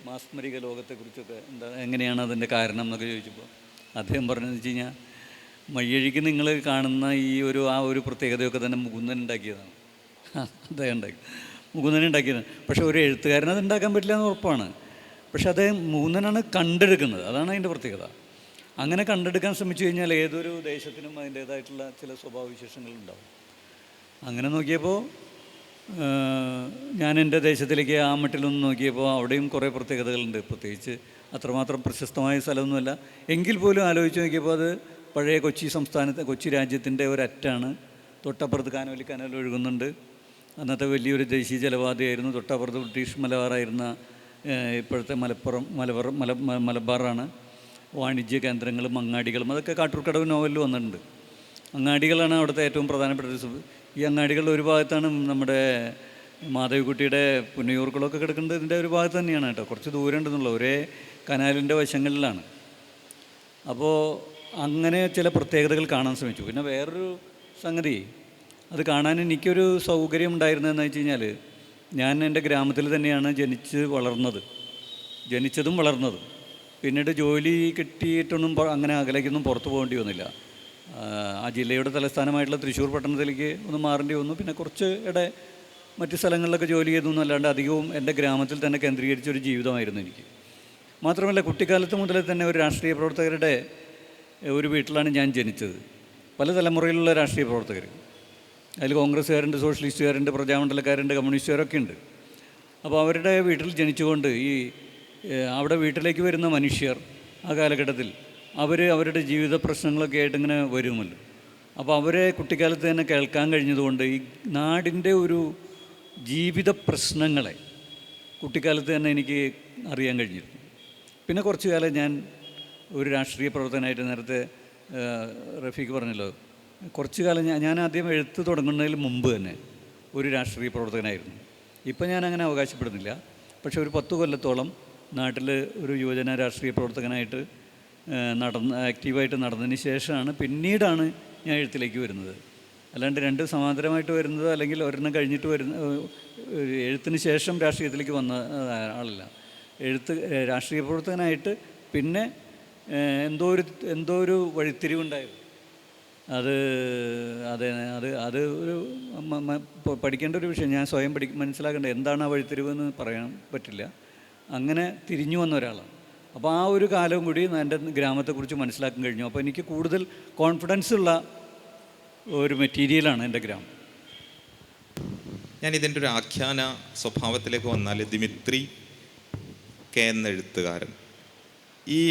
മാസ്മരിക ലോകത്തെക്കുറിച്ചൊക്കെ എങ്ങനെയാണ് അതിൻ്റെ കാരണം എന്നൊക്കെ ചോദിച്ചപ്പോൾ അദ്ദേഹം പറഞ്ഞതെന്ന് വെച്ച് കഴിഞ്ഞാൽ, മയ്യഴിക്ക് നിങ്ങൾ കാണുന്ന ഈ ആ ഒരു പ്രത്യേകതയൊക്കെ തന്നെ മുകുന്ദൻ ഉണ്ടാക്കിയതാണ്. അദ്ദേഹം മുകുന്ദൻ ഉണ്ടാക്കിയതാണ്. പക്ഷേ ഒരു എഴുത്തുകാരൻ അത് ഉണ്ടാക്കാൻ പറ്റില്ല എന്ന് ഉറപ്പാണ്. പക്ഷെ അദ്ദേഹം മുകുന്ദനാണ് കണ്ടെടുക്കുന്നത്. അതാണ് അതിൻ്റെ പ്രത്യേകത. അങ്ങനെ കണ്ടെടുക്കാൻ ശ്രമിച്ചു കഴിഞ്ഞാൽ ഏതൊരു ദേശത്തിനും അതിൻ്റേതായിട്ടുള്ള ചില സ്വഭാവവിശേഷങ്ങളുണ്ടാവും. അങ്ങനെ നോക്കിയപ്പോൾ ഞാൻ എൻ്റെ ദേശത്തിലേക്ക് ആ മട്ടിലൊന്ന് നോക്കിയപ്പോൾ അവിടെയും കുറേ പ്രത്യേകതകളുണ്ട്. പ്രത്യേകിച്ച് അത്രമാത്രം പ്രശസ്തമായ സ്ഥലമൊന്നുമല്ല. എങ്കിൽ പോലും ആലോചിച്ച് നോക്കിയപ്പോൾ അത് പഴയ കൊച്ചി രാജ്യത്തിൻ്റെ ഒരറ്റാണ്. തൊട്ടപ്പുറത്ത് കാനോലി കനാൽ ഒഴുകുന്നുണ്ട്. അന്നത്തെ വലിയൊരു ദേശീയ ജലപാതയായിരുന്നു. തൊട്ടപ്പുറത്ത് ബ്രിട്ടീഷ് മലബാറായിരുന്ന ഇപ്പോഴത്തെ മലബാറാണ്. വാണിജ്യ കേന്ദ്രങ്ങളും അങ്ങാടികളും അതൊക്കെ കാട്ടൂർക്കടവ് നോവലിൽ വന്നിട്ടുണ്ട്. അങ്ങാടികളാണ് അവിടുത്തെ ഏറ്റവും പ്രധാനപ്പെട്ട ഒരു. ഈ അങ്ങാടികളുടെ ഒരു ഭാഗത്താണ് നമ്മുടെ മാധവിക്കുട്ടിയുടെ പുന്നയൂർക്കുളമൊക്കെ കിടക്കുന്നത്. ഇതിൻ്റെ ഒരു ഭാഗത്ത് തന്നെയാണ് കേട്ടോ. കുറച്ച് ദൂരം ഉണ്ടെന്നുള്ള ഒരേ കനാലിൻ്റെ വശങ്ങളിലാണ്. അപ്പോൾ അങ്ങനെ ചില പ്രത്യേകതകൾ കാണാൻ ശ്രമിച്ചു. പിന്നെ വേറൊരു സംഗതി, അത് കാണാൻ എനിക്കൊരു സൗകര്യം ഉണ്ടായിരുന്നതെന്ന് വെച്ച് കഴിഞ്ഞാൽ, ഞാൻ എൻ്റെ ഗ്രാമത്തിൽ തന്നെയാണ് ജനിച്ചതും വളർന്നതും. പിന്നീട് ജോലി കിട്ടിയിട്ടൊന്നും അങ്ങനെ അകലേക്കൊന്നും പുറത്തു പോകേണ്ടി വന്നില്ല. ആ ജില്ലയുടെ തലസ്ഥാനമായിട്ടുള്ള തൃശ്ശൂർ പട്ടണത്തിലേക്ക് ഒന്ന് മാറേണ്ടി വന്നു. പിന്നെ കുറച്ച് മറ്റ് സ്ഥലങ്ങളിലൊക്കെ ജോലി ചെയ്തു എന്നല്ലാണ്ട് അധികവും എൻ്റെ ഗ്രാമത്തിൽ തന്നെ കേന്ദ്രീകരിച്ചൊരു ജീവിതമായിരുന്നു എനിക്ക്. മാത്രമല്ല, കുട്ടിക്കാലത്ത് മുതലേ തന്നെ ഒരു രാഷ്ട്രീയ പ്രവർത്തകരുടെ ഒരു വീട്ടിലാണ് ഞാൻ ജനിച്ചത്. പല തലമുറയിലുള്ള രാഷ്ട്രീയ പ്രവർത്തകർ, അതിൽ കോൺഗ്രസ്സുകാരുണ്ട്, സോഷ്യലിസ്റ്റുകാരുണ്ട്, പ്രജാമണ്ഡലക്കാരുണ്ട്, കമ്മ്യൂണിസ്റ്റുകാരൊക്കെ ഉണ്ട്. അപ്പോൾ അവരുടെ വീട്ടിൽ ജനിച്ചുകൊണ്ട് അവിടെ വീട്ടിലേക്ക് വരുന്ന മനുഷ്യർ ആ കാലഘട്ടത്തിൽ അവരുടെ ജീവിത പ്രശ്നങ്ങളൊക്കെ ആയിട്ട് ഇങ്ങനെ വരുമല്ലോ. അപ്പോൾ അവരെ കുട്ടിക്കാലത്ത് തന്നെ കേൾക്കാൻ കഴിഞ്ഞതുകൊണ്ട് ഈ നാടിൻ്റെ ഒരു ജീവിത പ്രശ്നങ്ങളെ കുട്ടിക്കാലത്ത് തന്നെ എനിക്ക് അറിയാൻ കഴിഞ്ഞിരുന്നു. പിന്നെ കുറച്ചു കാലം ഞാൻ ഒരു രാഷ്ട്രീയ പ്രവർത്തകനായിട്ട്, നേരത്തെ റഫീഖ് പറഞ്ഞല്ലോ, കുറച്ചു കാലം ഞാൻ ആദ്യം എഴുത്ത് തുടങ്ങുന്നതിന് മുമ്പ് തന്നെ ഒരു രാഷ്ട്രീയ പ്രവർത്തകനായിരുന്നു. ഇപ്പം ഞാനങ്ങനെ അവകാശപ്പെടുന്നില്ല. പക്ഷേ ഒരു 10 കൊല്ലത്തോളം നാട്ടിൽ ഒരു യുവജന രാഷ്ട്രീയ പ്രവർത്തകനായിട്ട് ആക്റ്റീവായിട്ട് നടന്നതിന് ശേഷമാണ് പിന്നീടാണ് ഞാൻ എഴുത്തിലേക്ക് വരുന്നത്. അല്ലാണ്ട് രണ്ട് സമാന്തരമായിട്ട് വരുന്നത്, അല്ലെങ്കിൽ ഒരെണ്ണം കഴിഞ്ഞിട്ട് എഴുത്തിന് ശേഷം രാഷ്ട്രീയത്തിലേക്ക് വന്ന ആളല്ല. രാഷ്ട്രീയ പ്രവർത്തകനായിട്ട് പിന്നെ എന്തോ ഒരു വഴിത്തിരിവുണ്ടായിരുന്നു. അത് ഒരു പഠിക്കേണ്ട ഒരു വിഷയം. ഞാൻ സ്വയം മനസ്സിലാക്കേണ്ടത് എന്താണ് ആ വഴിത്തിരിവെന്ന് പറയാൻ പറ്റില്ല. അങ്ങനെ തിരിഞ്ഞു വന്ന ഒരാളാണ്. അപ്പോൾ ആ ഒരു കാലവും കൂടി എൻ്റെ ഗ്രാമത്തെക്കുറിച്ച് മനസ്സിലാക്കാൻ കഴിഞ്ഞു. അപ്പോൾ എനിക്ക് കൂടുതൽ കോൺഫിഡൻസ് ഉള്ള ഒരു മെറ്റീരിയലാണ് എൻ്റെ ഗ്രാമം. ഞാൻ ഇതിൻ്റെ ഒരു ആഖ്യാന സ്വഭാവത്തിലേക്ക് വന്നാൽ, ദിമിത്രി കെ എന്ന എഴുത്തുകാരൻ, ഈ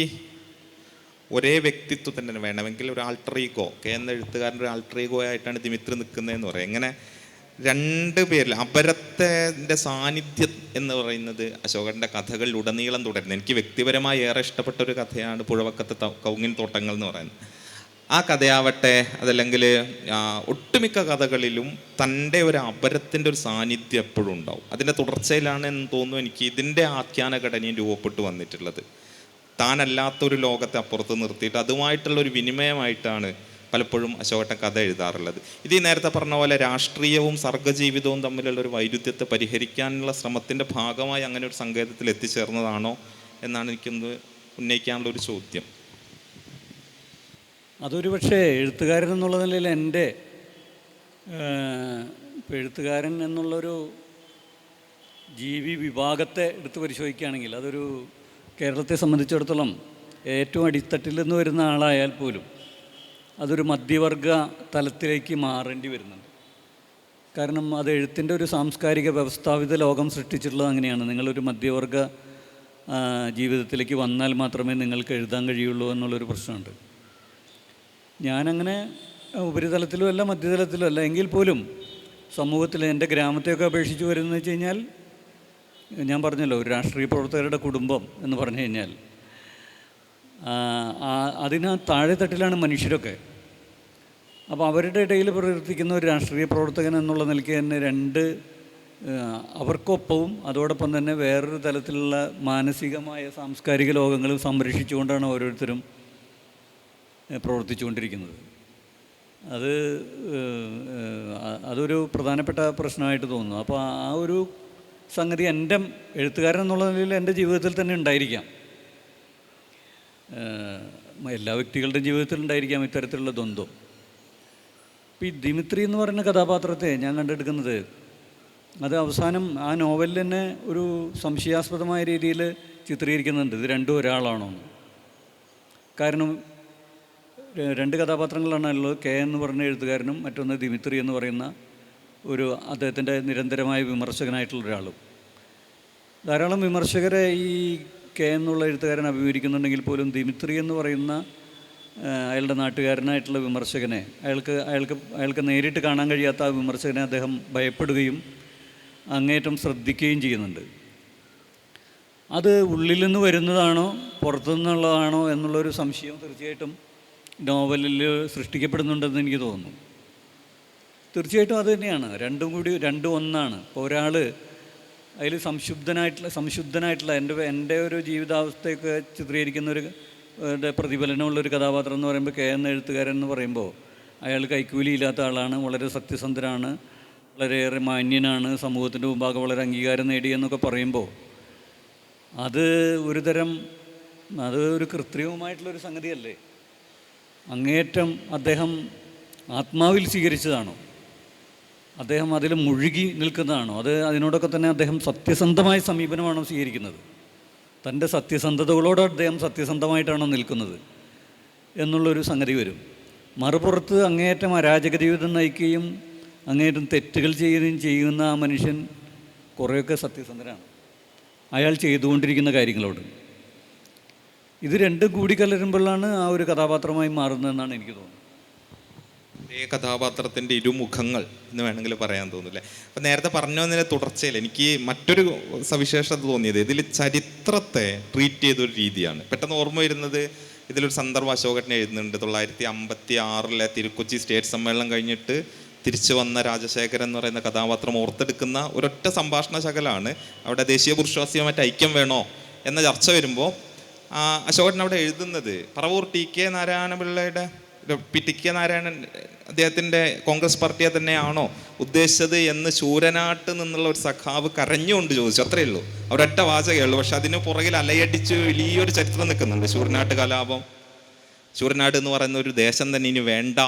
ഒരേ വ്യക്തിത്വം തന്നെ വേണമെങ്കിൽ ഒരു ആൾട്ടർ ഈഗോ, കെ എന്ന എഴുത്തുകാരൻ്റെ ഒരു ആൾട്ടർ ഈഗോ ആയിട്ടാണ് ദിമിത്രി നിൽക്കുന്നതെന്ന് പറയാം. എങ്ങനെ രണ്ട് പേരിൽ അപരത്തിൻ്റെ സാന്നിധ്യം എന്ന് പറയുന്നത് അശോകൻ്റെ കഥകളിൽ ഉടനീളം തുടരുന്നത്. എനിക്ക് വ്യക്തിപരമായി ഏറെ ഇഷ്ടപ്പെട്ട ഒരു കഥയാണ് പുഴവക്കത്തെ കൗങ്ങിൻ തോട്ടങ്ങൾ എന്ന് പറയുന്നത്. ആ കഥയാവട്ടെ, അതല്ലെങ്കിൽ ഒട്ടുമിക്ക കഥകളിലും തൻ്റെ ഒരു അപരത്തിൻ്റെ ഒരു സാന്നിധ്യം എപ്പോഴും ഉണ്ടാവും. അതിൻ്റെ തുടർച്ചയിലാണ് എന്ന് തോന്നുന്നു എനിക്ക് ഇതിൻ്റെ ആഖ്യാന ഘടനയും രൂപപ്പെട്ടു വന്നിട്ടുള്ളത്. താനല്ലാത്തൊരു ലോകത്തെ അപ്പുറത്ത് നിർത്തിയിട്ട് അതുമായിട്ടുള്ളൊരു വിനിമയമായിട്ടാണ് പലപ്പോഴും അശോകട്ടൻ കഥ എഴുതാറുള്ളത്. ഇത് ഈ നേരത്തെ പറഞ്ഞ പോലെ രാഷ്ട്രീയവും സർഗജീവിതവും തമ്മിലുള്ള ഒരു വൈരുദ്ധ്യത്തെ പരിഹരിക്കാനുള്ള ശ്രമത്തിൻ്റെ ഭാഗമായി അങ്ങനെ ഒരു സങ്കേതത്തിൽ എത്തിച്ചേർന്നതാണോ എന്നാണ് എനിക്കൊന്ന് ഉന്നയിക്കാനുള്ള ഒരു ചോദ്യം. അതൊരു പക്ഷേ എഴുത്തുകാരൻ എന്നുള്ള നിലയിൽ എഴുത്തുകാരൻ എന്നുള്ളൊരു ജീവി വിഭാഗത്തെ എടുത്ത് പരിശോധിക്കുകയാണെങ്കിൽ, അതൊരു കേരളത്തെ സംബന്ധിച്ചിടത്തോളം ഏറ്റവും അടിത്തട്ടിൽ നിന്ന് വരുന്ന ആളായാൽ പോലും അതൊരു മധ്യവർഗ തലത്തിലേക്ക് മാറേണ്ടി വരുന്നുണ്ട്. കാരണം അത് എഴുത്തിൻ്റെ ഒരു സാംസ്കാരിക വ്യവസ്ഥാപിത ലോകം സൃഷ്ടിച്ചിട്ടുള്ളത് അങ്ങനെയാണ്. നിങ്ങളൊരു മധ്യവർഗ ജീവിതത്തിലേക്ക് വന്നാൽ മാത്രമേ നിങ്ങൾക്ക് എഴുതാൻ കഴിയുള്ളൂ എന്നുള്ളൊരു പ്രശ്നമുണ്ട്. ഞാനങ്ങനെ ഉപരിതലത്തിലും അല്ല മധ്യതലത്തിലും അല്ല, എങ്കിൽ പോലും സമൂഹത്തിൽ എൻ്റെ ഗ്രാമത്തെയൊക്കെ അപേക്ഷിച്ച് വരുന്നതെന്ന് വെച്ച് കഴിഞ്ഞാൽ, ഞാൻ പറഞ്ഞല്ലോ ഒരു രാഷ്ട്രീയ പ്രവർത്തകരുടെ കുടുംബം എന്ന് പറഞ്ഞു കഴിഞ്ഞാൽ അതിന് താഴെത്തട്ടിലാണ് മനുഷ്യരൊക്കെ. അപ്പോൾ അവരുടെ ഇടയിൽ പ്രവർത്തിക്കുന്ന ഒരു രാഷ്ട്രീയ പ്രവർത്തകൻ എന്നുള്ള നിലയ്ക്ക് തന്നെ അവർക്കൊപ്പവും അതോടൊപ്പം തന്നെ വേറൊരു തലത്തിലുള്ള മാനസികമായ സാംസ്കാരിക ലോകങ്ങളും സംരക്ഷിച്ചുകൊണ്ടാണ് ഓരോരുത്തരും പ്രവർത്തിച്ചുകൊണ്ടിരിക്കുന്നത്. അതൊരു പ്രധാനപ്പെട്ട പ്രശ്നമായിട്ട് തോന്നുന്നു. അപ്പോൾ ആ ഒരു സംഗതി എൻ്റെ എഴുത്തുകാരൻ എന്നുള്ള നിലയിൽ എൻ്റെ ജീവിതത്തിൽ തന്നെ ഉണ്ടായിരിക്കാം, എല്ലാ വ്യക്തികളുടെയും ജീവിതത്തിൽ ഉണ്ടായിരിക്കാം ഇത്തരത്തിലുള്ള ദ്വന്ദ്വം. ഇപ്പോൾ ഈ ദിമിത്രി എന്ന് പറയുന്ന കഥാപാത്രത്തെ ഞാൻ കണ്ടെടുക്കുന്നത് അത് അവസാനം ആ നോവലിൽ തന്നെ ഒരു സംശയാസ്പദമായ രീതിയിൽ ചിത്രീകരിക്കുന്നുണ്ട്, ഇത് രണ്ടും ഒരാളാണോ എന്ന്. കാരണം രണ്ട് കഥാപാത്രങ്ങളാണുള്ളത്, കെ എന്ന് പറയുന്ന എഴുത്തുകാരനും മറ്റൊന്ന് ദിമിത്രി എന്ന് പറയുന്ന അദ്ദേഹത്തിൻ്റെ നിരന്തരമായ വിമർശകനായിട്ടുള്ള ഒരാളും. ധാരാളം വിമർശകരെ ഈ കെ എന്നുള്ള എഴുത്തുകാരൻ അഭിമുഖീകരിക്കുന്നുണ്ടെങ്കിൽ പോലും ദിമിത്രി എന്ന് പറയുന്ന അയാളുടെ നാട്ടുകാരനായിട്ടുള്ള വിമർശകനെ അയാൾക്ക് നേരിട്ട് കാണാൻ കഴിയാത്ത ആ വിമർശകനെ അദ്ദേഹം ഭയപ്പെടുകയും അങ്ങേയറ്റം ശ്രദ്ധിക്കുകയും ചെയ്യുന്നുണ്ട്. അത് ഉള്ളിൽ നിന്ന് വരുന്നതാണോ പുറത്തു നിന്നുള്ളതാണോ എന്നുള്ളൊരു സംശയം തീർച്ചയായിട്ടും നോവലിൽ സൃഷ്ടിക്കപ്പെടുന്നുണ്ടെന്ന് എനിക്ക് തോന്നുന്നു. തീർച്ചയായിട്ടും അത് തന്നെയാണ്, രണ്ടും ഒന്നാണ്. ഇപ്പോൾ ഒരാൾ അതിൽ സംശുദ്ധനായിട്ടുള്ള എൻ്റെ ഒരു ജീവിതാവസ്ഥയൊക്കെ ചിത്രീകരിക്കുന്ന പ്രതിഫലനമുള്ളൊരു കഥാപാത്രം എന്ന് പറയുമ്പോൾ കെ എന്ന എഴുത്തുകാരൻ എന്ന് പറയുമ്പോൾ അയാൾ കൈക്കൂലിയില്ലാത്ത ആളാണ്, വളരെ സത്യസന്ധനാണ്, വളരെയേറെ മാന്യനാണ്, സമൂഹത്തിൻ്റെ മുമ്പാകെ വളരെ അംഗീകാരം നേടിയെന്നൊക്കെ പറയുമ്പോൾ അതൊരു കൃത്രിമമായിട്ടുള്ളൊരു സംഗതിയല്ലേ? അങ്ങേയറ്റം അദ്ദേഹം ആത്മാവിൽ സ്വീകരിച്ചതാണോ? അദ്ദേഹം അതിൽ മുഴുകി നിൽക്കുന്നതാണോ? അതിനോടൊക്കെ തന്നെ അദ്ദേഹം സത്യസന്ധമായ സമീപനമാണോ സ്വീകരിക്കുന്നത്? തൻ്റെ സത്യസന്ധതകളോട് അദ്ദേഹം സത്യസന്ധമായിട്ടാണോ നിൽക്കുന്നത് എന്നുള്ളൊരു സംഗതി വരും. മറുപുറത്ത് അങ്ങേയറ്റം അരാജക ജീവിതം നയിക്കുകയും അങ്ങേയറ്റം തെറ്റുകൾ ചെയ്യുകയും ചെയ്യുന്ന ആ മനുഷ്യൻ കുറേയൊക്കെ സത്യസന്ധനാണ് അയാൾ ചെയ്തുകൊണ്ടിരിക്കുന്ന കാര്യങ്ങളോട്. ഇത് രണ്ടും കൂടിക്കലരുമ്പോഴാണ് ആ ഒരു കഥാപാത്രമായി മാറുന്നതെന്നാണ് എനിക്ക് തോന്നുന്നത്. ഒരേ കഥാപാത്രത്തിൻ്റെ ഇരുമുഖങ്ങൾ എന്ന് വേണമെങ്കിൽ പറയാൻ തോന്നില്ലേ. അപ്പം നേരത്തെ പറഞ്ഞതിൻ്റെ തുടർച്ചയിൽ എനിക്ക് മറ്റൊരു സവിശേഷത തോന്നിയത് ഇതിൽ ചരിത്രത്തെ ട്രീറ്റ് ചെയ്തൊരു രീതിയാണ്. പെട്ടെന്ന് ഓർമ്മ വരുന്നത് ഇതിലൊരു സന്ദർഭം അശോകനെ എഴുതുന്നുണ്ട്. 1956 തിരുക്കൊച്ചി സ്റ്റേറ്റ് സമ്മേളനം കഴിഞ്ഞിട്ട് തിരിച്ചു വന്ന രാജശേഖരൻ എന്ന് പറയുന്ന കഥാപാത്രം ഓർത്തെടുക്കുന്ന ഒരൊറ്റ സംഭാഷണ ശകലാണ്. അവിടെ ദേശീയ ബുർഷ്വാസിയുമായിട്ട് ഐക്യം വേണോ എന്ന ചർച്ച വരുമ്പോൾ അശോകൻ അവിടെ എഴുതുന്നത് പറവൂർ ടി കെ നാരായണൻ അദ്ദേഹത്തിൻ്റെ കോൺഗ്രസ് പാർട്ടിയെ തന്നെയാണോ ഉദ്ദേശിച്ചത് എന്ന് ശൂരനാട്ട് നിന്നുള്ള ഒരു സഖാവ് കരഞ്ഞുകൊണ്ട് ചോദിച്ചു. അത്രയേ ഉള്ളൂ, ഒരൊറ്റ വാചകമേ ഉള്ളൂ. പക്ഷെ അതിന് പുറകിൽ അലയടിച്ച് വലിയൊരു ചരിത്രം നിൽക്കുന്നുണ്ട്. ശൂരനാട്ട് കലാപം, ശൂരനാട് എന്ന് പറയുന്ന ഒരു ദേശം തന്നെ ഇനി വേണ്ട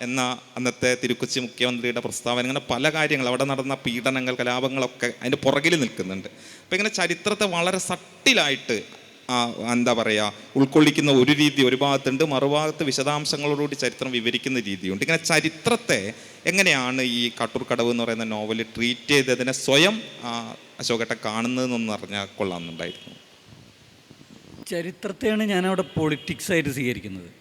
എന്ന അന്നത്തെ തിരുക്കൊച്ചി മുഖ്യമന്ത്രിയുടെ പ്രസ്താവന, അങ്ങനെ പല കാര്യങ്ങൾ, അവിടെ നടന്ന പീഡനങ്ങൾ, കലാപങ്ങളൊക്കെ അതിൻ്റെ പുറകിൽ നിൽക്കുന്നുണ്ട്. അപ്പം ഇങ്ങനെ ചരിത്രത്തെ വളരെ സട്ടിലായിട്ട് ഉൾക്കൊള്ളിക്കുന്ന ഒരു രീതി ഒരു ഭാഗത്തുണ്ട്, മറുഭാഗത്ത് വിശദാംശങ്ങളോടുകൂടി ചരിത്രം വിവരിക്കുന്ന രീതിയുണ്ട്. ഇങ്ങനെ ചരിത്രത്തെ എങ്ങനെയാണ് ഈ കാട്ടൂർക്കടവ് എന്ന് പറയുന്ന നോവൽ ട്രീറ്റ് ചെയ്തതിനെ സ്വയം അശോകേട്ടൻ കാണുന്നതെന്നൊന്ന് അറിഞ്ഞാൽ കൊള്ളാമെന്നുണ്ടായിരുന്നു. ചരിത്രത്തെയാണ് ഞാനവിടെ പൊളിറ്റിക്സായിട്ട് സ്വീകരിക്കുന്നത്.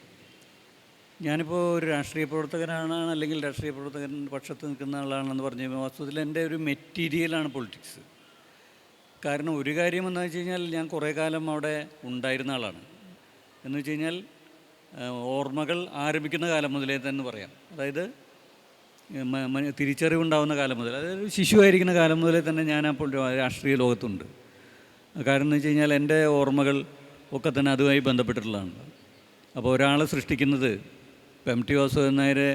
ഞാനിപ്പോൾ ഒരു രാഷ്ട്രീയ പ്രവർത്തകനാണ്, അല്ലെങ്കിൽ രാഷ്ട്രീയ പ്രവർത്തകൻ പക്ഷത്ത് നിൽക്കുന്ന ആളാണെന്ന് പറഞ്ഞു കഴിഞ്ഞാൽ വാസ്തവത്തിൽ എൻ്റെ ഒരു മെറ്റീരിയലാണ് പൊളിറ്റിക്സ്. കാരണം ഒരു കാര്യം എന്താണെന്ന് വെച്ച് കഴിഞ്ഞാൽ ഞാൻ കുറേ കാലം അവിടെ ഉണ്ടായിരുന്ന ആളാണ്. എന്ന് വെച്ച് കഴിഞ്ഞാൽ ഓർമ്മകൾ ആരംഭിക്കുന്ന കാലം മുതലേ തന്നെ പറയാം. അതായത് തിരിച്ചറിവുണ്ടാകുന്ന കാലം മുതൽ, അതായത് ശിശുവായിരിക്കുന്ന കാലം മുതലേ തന്നെ ഞാൻ അപ്പോൾ രാഷ്ട്രീയ ലോകത്തുണ്ട്. കാരണം എന്ന് വെച്ച് കഴിഞ്ഞാൽ എൻ്റെ ഓർമ്മകൾ ഒക്കെ തന്നെ അതുമായി ബന്ധപ്പെട്ടിട്ടുള്ളതാണ്. അപ്പോൾ ഒരാളെ സൃഷ്ടിക്കുന്നത് ഇപ്പം MT വാസുദേവൻ നായരെ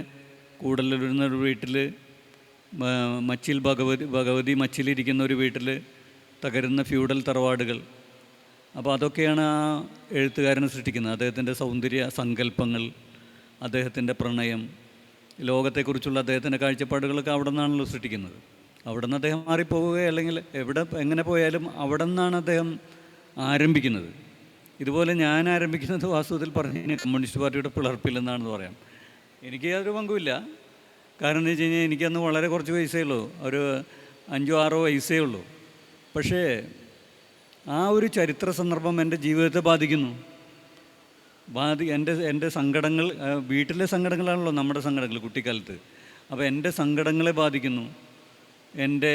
കൂടലിരുന്ന ഒരു വീട്ടിൽ ഭഗവതി മച്ചിലിരിക്കുന്ന ഒരു വീട്ടിൽ തകരുന്ന ഫ്യൂഡൽ തറവാടുകൾ. അപ്പോൾ അതൊക്കെയാണ് ആ എഴുത്തുകാരനെ സൃഷ്ടിക്കുന്നത്. അദ്ദേഹത്തിൻ്റെ സൗന്ദര്യ സങ്കല്പങ്ങൾ, അദ്ദേഹത്തിൻ്റെ പ്രണയം, ലോകത്തെക്കുറിച്ചുള്ള അദ്ദേഹത്തിൻ്റെ കാഴ്ചപ്പാടുകളൊക്കെ അവിടെ നിന്നാണല്ലോ സൃഷ്ടിക്കുന്നത്. അവിടെ നിന്ന് അദ്ദേഹം മാറിപ്പോവുകയോ അല്ലെങ്കിൽ എങ്ങനെ പോയാലും അവിടെ നിന്നാണ് അദ്ദേഹം ആരംഭിക്കുന്നത്. ഇതുപോലെ ഞാൻ ആരംഭിക്കുന്നത് വാസ്തവത്തിൽ പറഞ്ഞു കഴിഞ്ഞാൽ കമ്മ്യൂണിസ്റ്റ് പാർട്ടിയുടെ പിളർപ്പില്ലെന്നാണെന്ന് പറയാം. എനിക്ക് യാതൊരു പങ്കുമില്ല. കാരണം എന്ന് വെച്ച് കഴിഞ്ഞാൽ എനിക്കന്ന് വളരെ കുറച്ച് വയസ്സേ ഉള്ളൂ, ഒരു 5-6 വയസ്സേ ഉള്ളൂ. പക്ഷേ ആ ഒരു ചരിത്ര സന്ദർഭം എൻ്റെ ജീവിതത്തെ ബാധിക്കുന്നു. എൻ്റെ സങ്കടങ്ങൾ, വീട്ടിലെ സങ്കടങ്ങളാണല്ലോ നമ്മുടെ സങ്കടങ്ങൾ കുട്ടിക്കാലത്ത്. അപ്പോൾ എൻ്റെ സങ്കടങ്ങളെ ബാധിക്കുന്നു, എൻ്റെ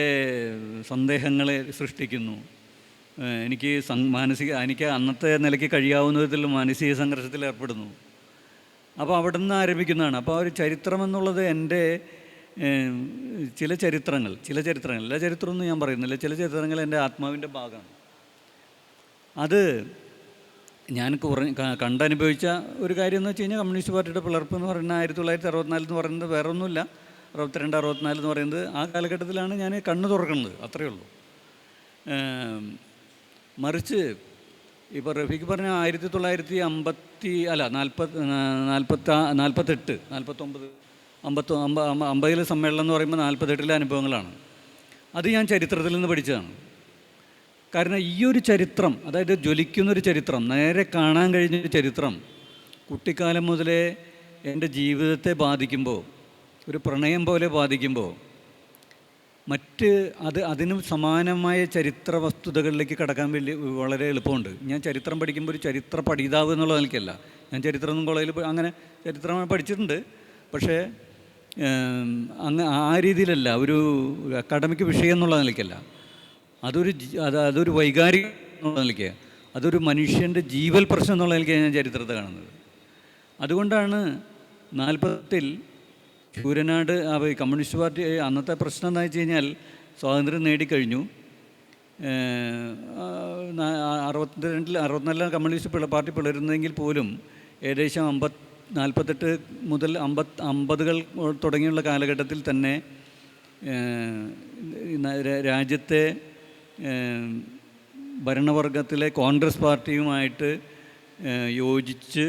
സന്ദേഹങ്ങളെ സൃഷ്ടിക്കുന്നു. എനിക്ക് അന്നത്തെ നിലയ്ക്ക് കഴിയാവുന്ന വിധത്തിൽ മാനസിക സംഘർഷത്തിൽ ഏർപ്പെടുന്നു. അപ്പോൾ അവിടെ നിന്ന് ആരംഭിക്കുന്നതാണ്. അപ്പോൾ ആ ഒരു ചരിത്രം എന്നുള്ളത് എൻ്റെ ചില ചരിത്രങ്ങൾ എല്ലാ ചരിത്രമൊന്നും ഞാൻ പറയുന്നില്ല, ചില ചരിത്രങ്ങൾ എൻ്റെ ആത്മാവിൻ്റെ ഭാഗമാണ്. അത് ഞാൻ കണ്ടനുഭവിച്ച ഒരു കാര്യം എന്ന് വെച്ച് കഴിഞ്ഞാൽ കമ്മ്യൂണിസ്റ്റ് പാർട്ടിയുടെ പിളർപ്പ് എന്ന് പറയുന്നത് 1964 എന്ന് പറയുന്നത് വേറെ ഒന്നുമില്ല, 62, 64 എന്ന് പറയുന്നത് ആ കാലഘട്ടത്തിലാണ് ഞാൻ കണ്ണ് തുറക്കുന്നത്, അത്രയേ ഉള്ളൂ. മറിച്ച് ഇപ്പോൾ റഫീഖ് പറഞ്ഞ 1950 സമ്മേളനം എന്ന് പറയുമ്പോൾ 48 അനുഭവങ്ങളാണ്. അത് ഞാൻ ചരിത്രത്തിൽ നിന്ന് പഠിച്ചതാണ്. കാരണം ഈ ഒരു ചരിത്രം, അതായത് ജ്വലിക്കുന്നൊരു ചരിത്രം, നേരെ കാണാൻ കഴിഞ്ഞൊരു ചരിത്രം കുട്ടിക്കാലം മുതലേ എൻ്റെ ജീവിതത്തെ ബാധിക്കുമ്പോൾ, ഒരു പ്രണയം പോലെ ബാധിക്കുമ്പോൾ, അതിന് സമാനമായ ചരിത്ര വസ്തുതകളിലേക്ക് കടക്കാൻ വളരെ എളുപ്പമുണ്ട്. ഞാൻ ചരിത്രം പഠിക്കുമ്പോൾ ഒരു ചരിത്ര പഠിതാവ് എന്നുള്ള നിലയ്ക്കല്ല, ഞാൻ ചരിത്രമൊന്നും കോളേജിൽ അങ്ങനെ ചരിത്രം പഠിച്ചിട്ടുണ്ട്, പക്ഷേ ആ രീതിയിലല്ല, ഒരു അക്കാഡമിക് വിഷയം എന്നുള്ള നിലയ്ക്കല്ല, അതൊരു വൈകാരിക എന്നുള്ള നിലയ്ക്ക്, അതൊരു മനുഷ്യൻ്റെ ജീവൽ പ്രശ്നം എന്നുള്ള നിലയ്ക്കാണ് ഞാൻ ചരിത്രത്തെ കാണുന്നത്. അതുകൊണ്ടാണ് 40-ൽ ശൂരനാട് കമ്മ്യൂണിസ്റ്റ് പാർട്ടി അന്നത്തെ പ്രശ്നം എന്താ വെച്ച് കഴിഞ്ഞാൽ സ്വാതന്ത്ര്യം നേടിക്കഴിഞ്ഞു. 64 കമ്മ്യൂണിസ്റ്റ് പാർട്ടി പിളരുന്നെങ്കിൽ പോലും ഏകദേശം 48 മുതൽ 50കൾ തുടങ്ങിയുള്ള കാലഘട്ടത്തിൽ തന്നെ രാജ്യത്തെ ഭരണവർഗത്തിലെ കോൺഗ്രസ് പാർട്ടിയുമായിട്ട് യോജിച്ച്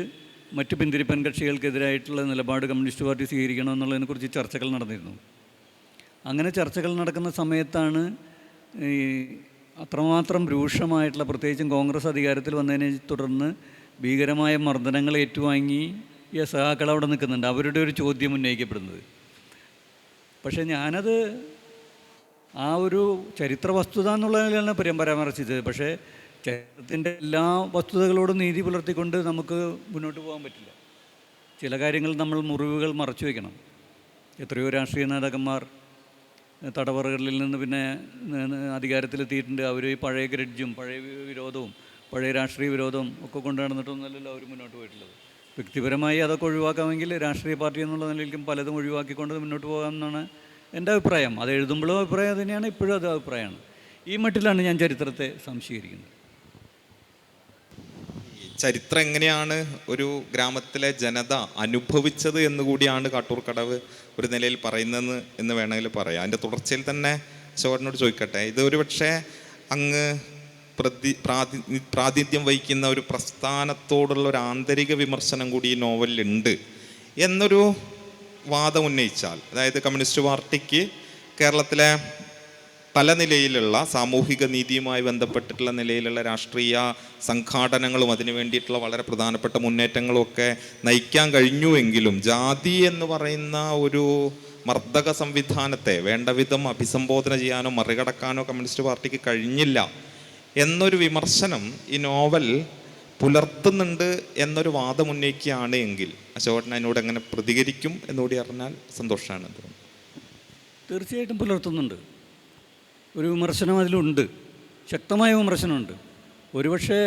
മറ്റ് പിന്തിരിപ്പൻ കക്ഷികൾക്കെതിരായിട്ടുള്ള നിലപാട് കമ്മ്യൂണിസ്റ്റ് പാർട്ടി സ്വീകരിക്കണമെന്നുള്ളതിനെക്കുറിച്ച് ചർച്ചകൾ നടന്നിരുന്നു. അങ്ങനെ ചർച്ചകൾ നടക്കുന്ന സമയത്താണ് ഈ അത്രമാത്രം രൂക്ഷമായിട്ടുള്ള, പ്രത്യേകിച്ചും കോൺഗ്രസ് അധികാരത്തിൽ വന്നതിനെ തുടർന്ന് ഭീകരമായ മർദ്ദനങ്ങൾ ഏറ്റുവാങ്ങി ഈ സഹാക്കൾ അവിടെ നിൽക്കുന്നുണ്ട്, അവരുടെ ഒരു ചോദ്യം ഉന്നയിക്കപ്പെടുന്നത്. പക്ഷേ ഞാനത് ആ ഒരു ചരിത്ര വസ്തുത എന്നുള്ളതിലാണ് പരാമർശിച്ചത്. പക്ഷേ ചരിത്രത്തിൻ്റെ എല്ലാ വസ്തുതകളോടും നീതി പുലർത്തിക്കൊണ്ട് നമുക്ക് മുന്നോട്ട് പോകാൻ പറ്റില്ല. ചില കാര്യങ്ങൾ നമ്മൾ മുറിവുകൾ മറച്ചു വയ്ക്കണം. എത്രയോ രാഷ്ട്രീയ നേതാക്കന്മാർ തടവറകളിൽ നിന്ന് പിന്നെ അധികാരത്തിലെത്തിയിട്ടുണ്ട്. അവർ പഴയ ഗ്രഡ്ജും പഴയ വിരോധവും പഴയ രാഷ്ട്രീയ വിരോധവും ഒക്കെ കൊണ്ടു നടന്നിട്ടൊന്നുമല്ലല്ലോ അവർ മുന്നോട്ട് പോയിട്ടുള്ളത്. വ്യക്തിപരമായി അതൊക്കെ ഒഴിവാക്കാമെങ്കിൽ രാഷ്ട്രീയ പാർട്ടി എന്നുള്ള നിലയിലേക്കും പലതും ഒഴിവാക്കിക്കൊണ്ട് മുന്നോട്ട് പോകാമെന്നാണ് എൻ്റെ അഭിപ്രായം. അത് എഴുതുമ്പോഴും അഭിപ്രായം തന്നെയാണ്, ഇപ്പോഴും അത് അഭിപ്രായമാണ്. ഈ മട്ടിലാണ് ഞാൻ ചരിത്രത്തെ സംശീകരിക്കുന്നത്. ചരിത്രം എങ്ങനെയാണ് ഒരു ഗ്രാമത്തിലെ ജനത അനുഭവിച്ചത് എന്നുകൂടിയാണ് കാട്ടൂർക്കടവ് ഒരു നിലയിൽ പറയുന്നതെന്ന് എന്ന് വേണമെങ്കിൽ പറയാം. അതിൻ്റെ തുടർച്ചയിൽ തന്നെ ചോരനോട് ചോദിക്കട്ടെ, ഇത് ഒരു പക്ഷേ അങ്ങ് പ്രാതിനിധ്യം വഹിക്കുന്ന ഒരു പ്രസ്ഥാനത്തോടുള്ള ഒരു ആന്തരിക വിമർശനം കൂടി ഈ നോവലിലുണ്ട് എന്നൊരു വാദം ഉന്നയിച്ചാൽ, അതായത് കമ്മ്യൂണിസ്റ്റ് പാർട്ടിക്ക് കേരളത്തിലെ പല നിലയിലുള്ള സാമൂഹിക നീതിയുമായി ബന്ധപ്പെട്ടിട്ടുള്ള നിലയിലുള്ള രാഷ്ട്രീയ സംഘാടനങ്ങളും അതിനു വേണ്ടിയിട്ടുള്ള വളരെ പ്രധാനപ്പെട്ട മുന്നേറ്റങ്ങളും ഒക്കെ നയിക്കാൻ കഴിഞ്ഞുവെങ്കിലും ജാതി എന്ന് പറയുന്ന ഒരു മർദ്ദക സംവിധാനത്തെ വേണ്ട വിധം അഭിസംബോധന ചെയ്യാനോ മറികടക്കാനോ കമ്മ്യൂണിസ്റ്റ് പാർട്ടിക്ക് കഴിഞ്ഞില്ല എന്നൊരു വിമർശനം ഈ നോവൽ പുലർത്തുന്നുണ്ട് എന്നൊരു വാദം ഉന്നയിക്കുകയാണ് എങ്കിൽ അശോകൻ അതിനോട് എങ്ങനെ പ്രതികരിക്കും എന്നുകൂടി അറിഞ്ഞാൽ സന്തോഷമാണ്. തീർച്ചയായിട്ടും പുലർത്തുന്നുണ്ട്. ഒരു വിമർശനം അതിലുണ്ട്, ശക്തമായ വിമർശനമുണ്ട്. ഒരുപക്ഷെ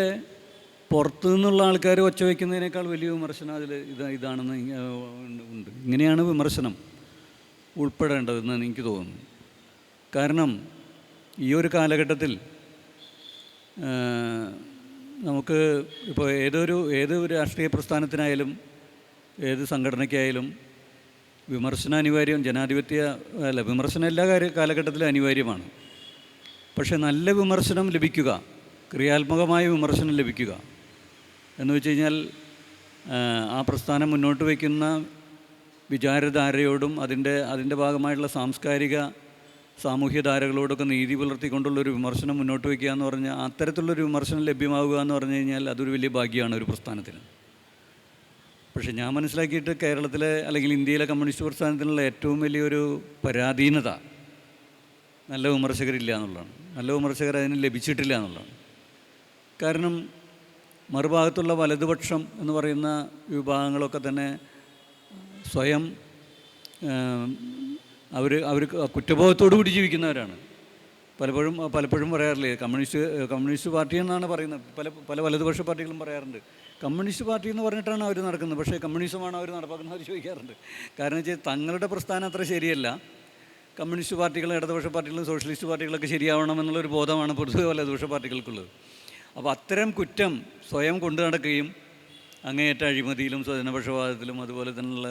പുറത്തു നിന്നുള്ള ആൾക്കാർ ഒച്ച വയ്ക്കുന്നതിനേക്കാൾ വലിയ വിമർശനം അതിൽ ഇതാണെന്ന് ഉണ്ട്. ഇങ്ങനെയാണ് വിമർശനം ഉൾപ്പെടേണ്ടതെന്ന് എനിക്ക് തോന്നുന്നു. കാരണം ഈ ഒരു കാലഘട്ടത്തിൽ നമുക്ക് ഇപ്പോൾ ഏത് രാഷ്ട്രീയ പ്രസ്ഥാനത്തിനായാലും ഏത് സംഘടനയ്ക്കായാലും വിമർശനം അനിവാര്യം. വിമർശനം എല്ലാ കാലഘട്ടത്തിലും അനിവാര്യമാണ്. പക്ഷേ നല്ല വിമർശനം ലഭിക്കുക, ക്രിയാത്മകമായ വിമർശനം ലഭിക്കുക എന്ന് വെച്ച് കഴിഞ്ഞാൽ ആ പ്രസ്ഥാനം മുന്നോട്ട് വയ്ക്കുന്ന വിചാരധാരയോടും അതിൻ്റെ ഭാഗമായിട്ടുള്ള സാമൂഹ്യ ധാരകളോടൊക്കെ നീതി പുലർത്തിക്കൊണ്ടുള്ളൊരു വിമർശനം മുന്നോട്ട് വയ്ക്കുക എന്ന് പറഞ്ഞാൽ, അത്തരത്തിലുള്ളൊരു വിമർശനം ലഭ്യമാവുക എന്ന് പറഞ്ഞു കഴിഞ്ഞാൽ അതൊരു വലിയ ഭാഗ്യമാണ് ഒരു പ്രസ്ഥാനത്തിന്. പക്ഷേ ഞാൻ മനസ്സിലാക്കിയിട്ട് കേരളത്തിലെ അല്ലെങ്കിൽ ഇന്ത്യയിലെ കമ്മ്യൂണിസ്റ്റ് പ്രസ്ഥാനത്തിനുള്ള ഏറ്റവും വലിയൊരു പരാധീനത നല്ല വിമർശകരില്ല എന്നുള്ളതാണ്. നല്ല വിമർശകർ അതിന് ലഭിച്ചിട്ടില്ല എന്നുള്ളതാണ്. കാരണം മറുഭാഗത്തുള്ള വലതുപക്ഷം എന്ന് പറയുന്ന വിഭാഗങ്ങളൊക്കെ തന്നെ സ്വയം അവർ കുറ്റബോധത്തോടു കൂടി ജീവിക്കുന്നവരാണ്. പലപ്പോഴും പറയാറില്ലേ, കമ്മ്യൂണിസ്റ്റ് പാർട്ടി എന്നാണ് പറയുന്നത്. പല വലതുപക്ഷ പാർട്ടികളും പറയാറുണ്ട് കമ്മ്യൂണിസ്റ്റ് പാർട്ടി എന്ന് പറഞ്ഞിട്ടാണ് അവർ നടക്കുന്നത്. പക്ഷേ കമ്മ്യൂണിസമാണ് അവർ നടപ്പാക്കുന്നത് അവർ ചോദിക്കാറുണ്ട്. കാരണം വെച്ചാൽ തങ്ങളുടെ പ്രസ്ഥാനം അത്ര ശരിയല്ല. കമ്മ്യൂണിസ്റ്റ് പാർട്ടികളും ഇടതുപക്ഷ പാർട്ടികളും സോഷ്യലിസ്റ്റ് പാർട്ടികളൊക്കെ ശരിയാവണമെന്നുള്ളൊരു ബോധമാണ് പൊതുവെ വലതുപക്ഷ പാർട്ടികൾക്കുള്ളത്. അപ്പോൾ അത്തരം കുറ്റം സ്വയം കൊണ്ടു നടക്കുകയും അങ്ങേയറ്റ അഴിമതിയിലും സ്വജനപക്ഷപാതത്തിലും അതുപോലെ തന്നെയുള്ള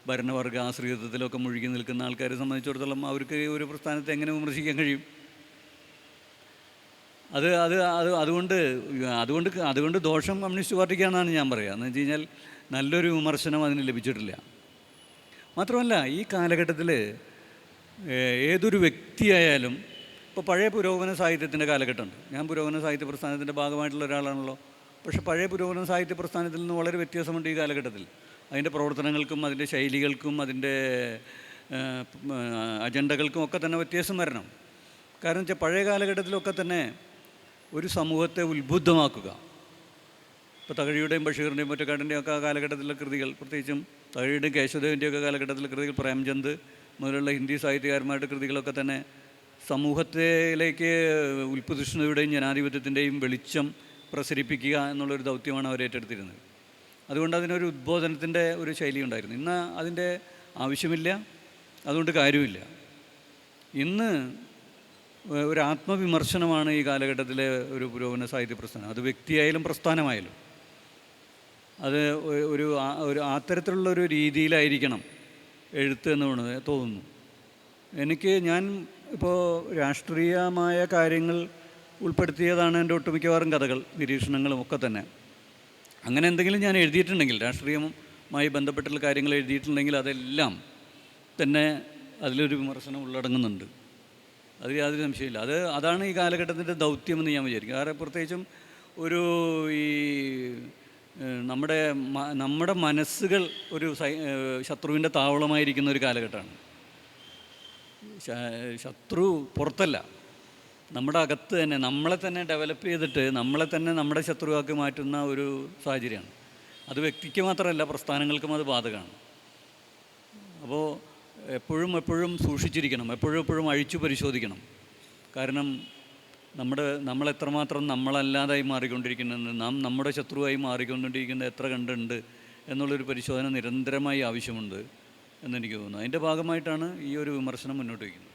ഭരണവർഗ ആശ്രിതത്വത്തിലൊക്കെ മുഴുകി നിൽക്കുന്ന ആൾക്കാരെ സംബന്ധിച്ചിടത്തോളം അവർക്ക് ഒരു പ്രസ്ഥാനത്തെ എങ്ങനെ വിമർശിക്കാൻ കഴിയും? അതുകൊണ്ട് ദോഷം കമ്മ്യൂണിസ്റ്റ് പാർട്ടിക്കാണെന്നാണ് ഞാൻ പറയുക. എന്ന് വെച്ച് കഴിഞ്ഞാൽ നല്ലൊരു വിമർശനം അതിന് ലഭിച്ചിട്ടില്ല. മാത്രമല്ല ഈ കാലഘട്ടത്തിൽ ഏതൊരു വ്യക്തിയായാലും, ഇപ്പോൾ പഴയ പുരോഗമന സാഹിത്യത്തിൻ്റെ കാലഘട്ടമുണ്ട്. ഞാൻ പുരോഗമന സാഹിത്യ പ്രസ്ഥാനത്തിൻ്റെ ഭാഗമായിട്ടുള്ള ഒരാളാണല്ലോ. പക്ഷേ പഴയ പുരോഗമന സാഹിത്യ പ്രസ്ഥാനത്തിൽ നിന്ന് വളരെ വ്യത്യാസമുണ്ട് ഈ കാലഘട്ടത്തിൽ. അതിൻ്റെ പ്രവർത്തനങ്ങൾക്കും അതിൻ്റെ ശൈലികൾക്കും അതിൻ്റെ അജണ്ടകൾക്കും ഒക്കെ തന്നെ വ്യത്യാസം വരണം. കാരണം വെച്ചാൽ പഴയ കാലഘട്ടത്തിലൊക്കെ തന്നെ ഒരു സമൂഹത്തെ ഉത്ബുദ്ധമാക്കുക. ഇപ്പോൾ തകഴിയുടെയും ബഷീറിൻ്റെയും ഒറ്റക്കാടിൻ്റെയും ഒക്കെ കാലഘട്ടത്തിലെ കൃതികൾ, പ്രത്യേകിച്ചും തകഴിയുടെയും കേശവദേവൻ്റെയൊക്കെ കാലഘട്ടത്തിലെ കൃതികൾ, പ്രേംചന്ദ് മുതലുള്ള ഹിന്ദി സാഹിത്യകാരന്മാരുടെ കൃതികളൊക്കെ തന്നെ സമൂഹത്തിലേക്ക് ഉൽപ്പതിഷ്ണുതയുടെയും ജനാധിപത്യത്തിൻ്റെയും വെളിച്ചം പ്രസരിപ്പിക്കുക എന്നുള്ളൊരു ദൗത്യമാണ് അവർ ഏറ്റെടുത്തിരുന്നത്. അതുകൊണ്ട് അതിനൊരു ഉദ്ബോധനത്തിൻ്റെ ഒരു ശൈലി ഉണ്ടായിരുന്നു. ഇന്ന് അതിൻ്റെ ആവശ്യമില്ല, അതുകൊണ്ട് കാര്യമില്ല. ഇന്ന് ഒരു ആത്മവിമർശനമാണ് ഈ കാലഘട്ടത്തിലെ ഒരു പുരോഗമന സാഹിത്യ പ്രസ്ഥാനം. അത് വ്യക്തിയായാലും പ്രസ്ഥാനമായാലും അത് ഒരു അത്തരത്തിലുള്ളൊരു രീതിയിലായിരിക്കണം എഴുത്ത് എന്ന് തോന്നുന്നു ഞാൻ ഇപ്പോൾ രാഷ്ട്രീയമായ കാര്യങ്ങൾ ഉൾപ്പെടുത്തിയതാണ് എൻ്റെ ഒട്ടുമിക്കവാറും കഥകൾ, നിരീക്ഷണങ്ങളും ഒക്കെ തന്നെ. അങ്ങനെ എന്തെങ്കിലും ഞാൻ എഴുതിയിട്ടുണ്ടെങ്കിൽ, രാഷ്ട്രീയവുമായി ബന്ധപ്പെട്ടുള്ള കാര്യങ്ങൾ എഴുതിയിട്ടുണ്ടെങ്കിൽ അതെല്ലാം തന്നെ അതിലൊരു വിമർശനം ഉള്ളടങ്ങുന്നുണ്ട്. അത് യാതൊരു സംശയമില്ല. അതാണ് ഈ കാലഘട്ടത്തിൻ്റെ ദൗത്യമെന്ന് ഞാൻ വിചാരിക്കും. കാരണം പ്രത്യേകിച്ചും ഈ നമ്മുടെ മനസ്സുകൾ ഒരു ശത്രുവിൻ്റെ താവളമായിരിക്കുന്ന ഒരു കാലഘട്ടമാണ്. ശത്രു പുറത്തല്ല, നമ്മുടെ അകത്ത് തന്നെ, നമ്മളെ തന്നെ ഡെവലപ്പ് ചെയ്തിട്ട് നമ്മളെ തന്നെ നമ്മുടെ ശത്രുവാക്കി മാറ്റുന്ന ഒരു സാഹചര്യമാണ്. അത് വ്യക്തിക്ക് മാത്രമല്ല, പ്രസ്ഥാനങ്ങൾക്കും അത് ബാധകമാണ്. അപ്പോൾ എപ്പോഴും സൂക്ഷിച്ചിരിക്കണം, എപ്പോഴും അഴിച്ചു പരിശോധിക്കണം. കാരണം നമ്മളെത്രമാത്രം നമ്മളല്ലാതായി മാറിക്കൊണ്ടിരിക്കുന്നെന്ന്, നമ്മുടെ ശത്രുവായി മാറിക്കൊണ്ടിരിക്കുന്ന എത്ര കണ്ടുണ്ട് എന്നുള്ളൊരു പരിശോധന നിരന്തരമായി ആവശ്യമുണ്ട് എന്നെനിക്ക് തോന്നുന്നു. അതിൻ്റെ ഭാഗമായിട്ടാണ് ഈ ഒരു വിമർശനം മുന്നോട്ട് വയ്ക്കുന്നത്.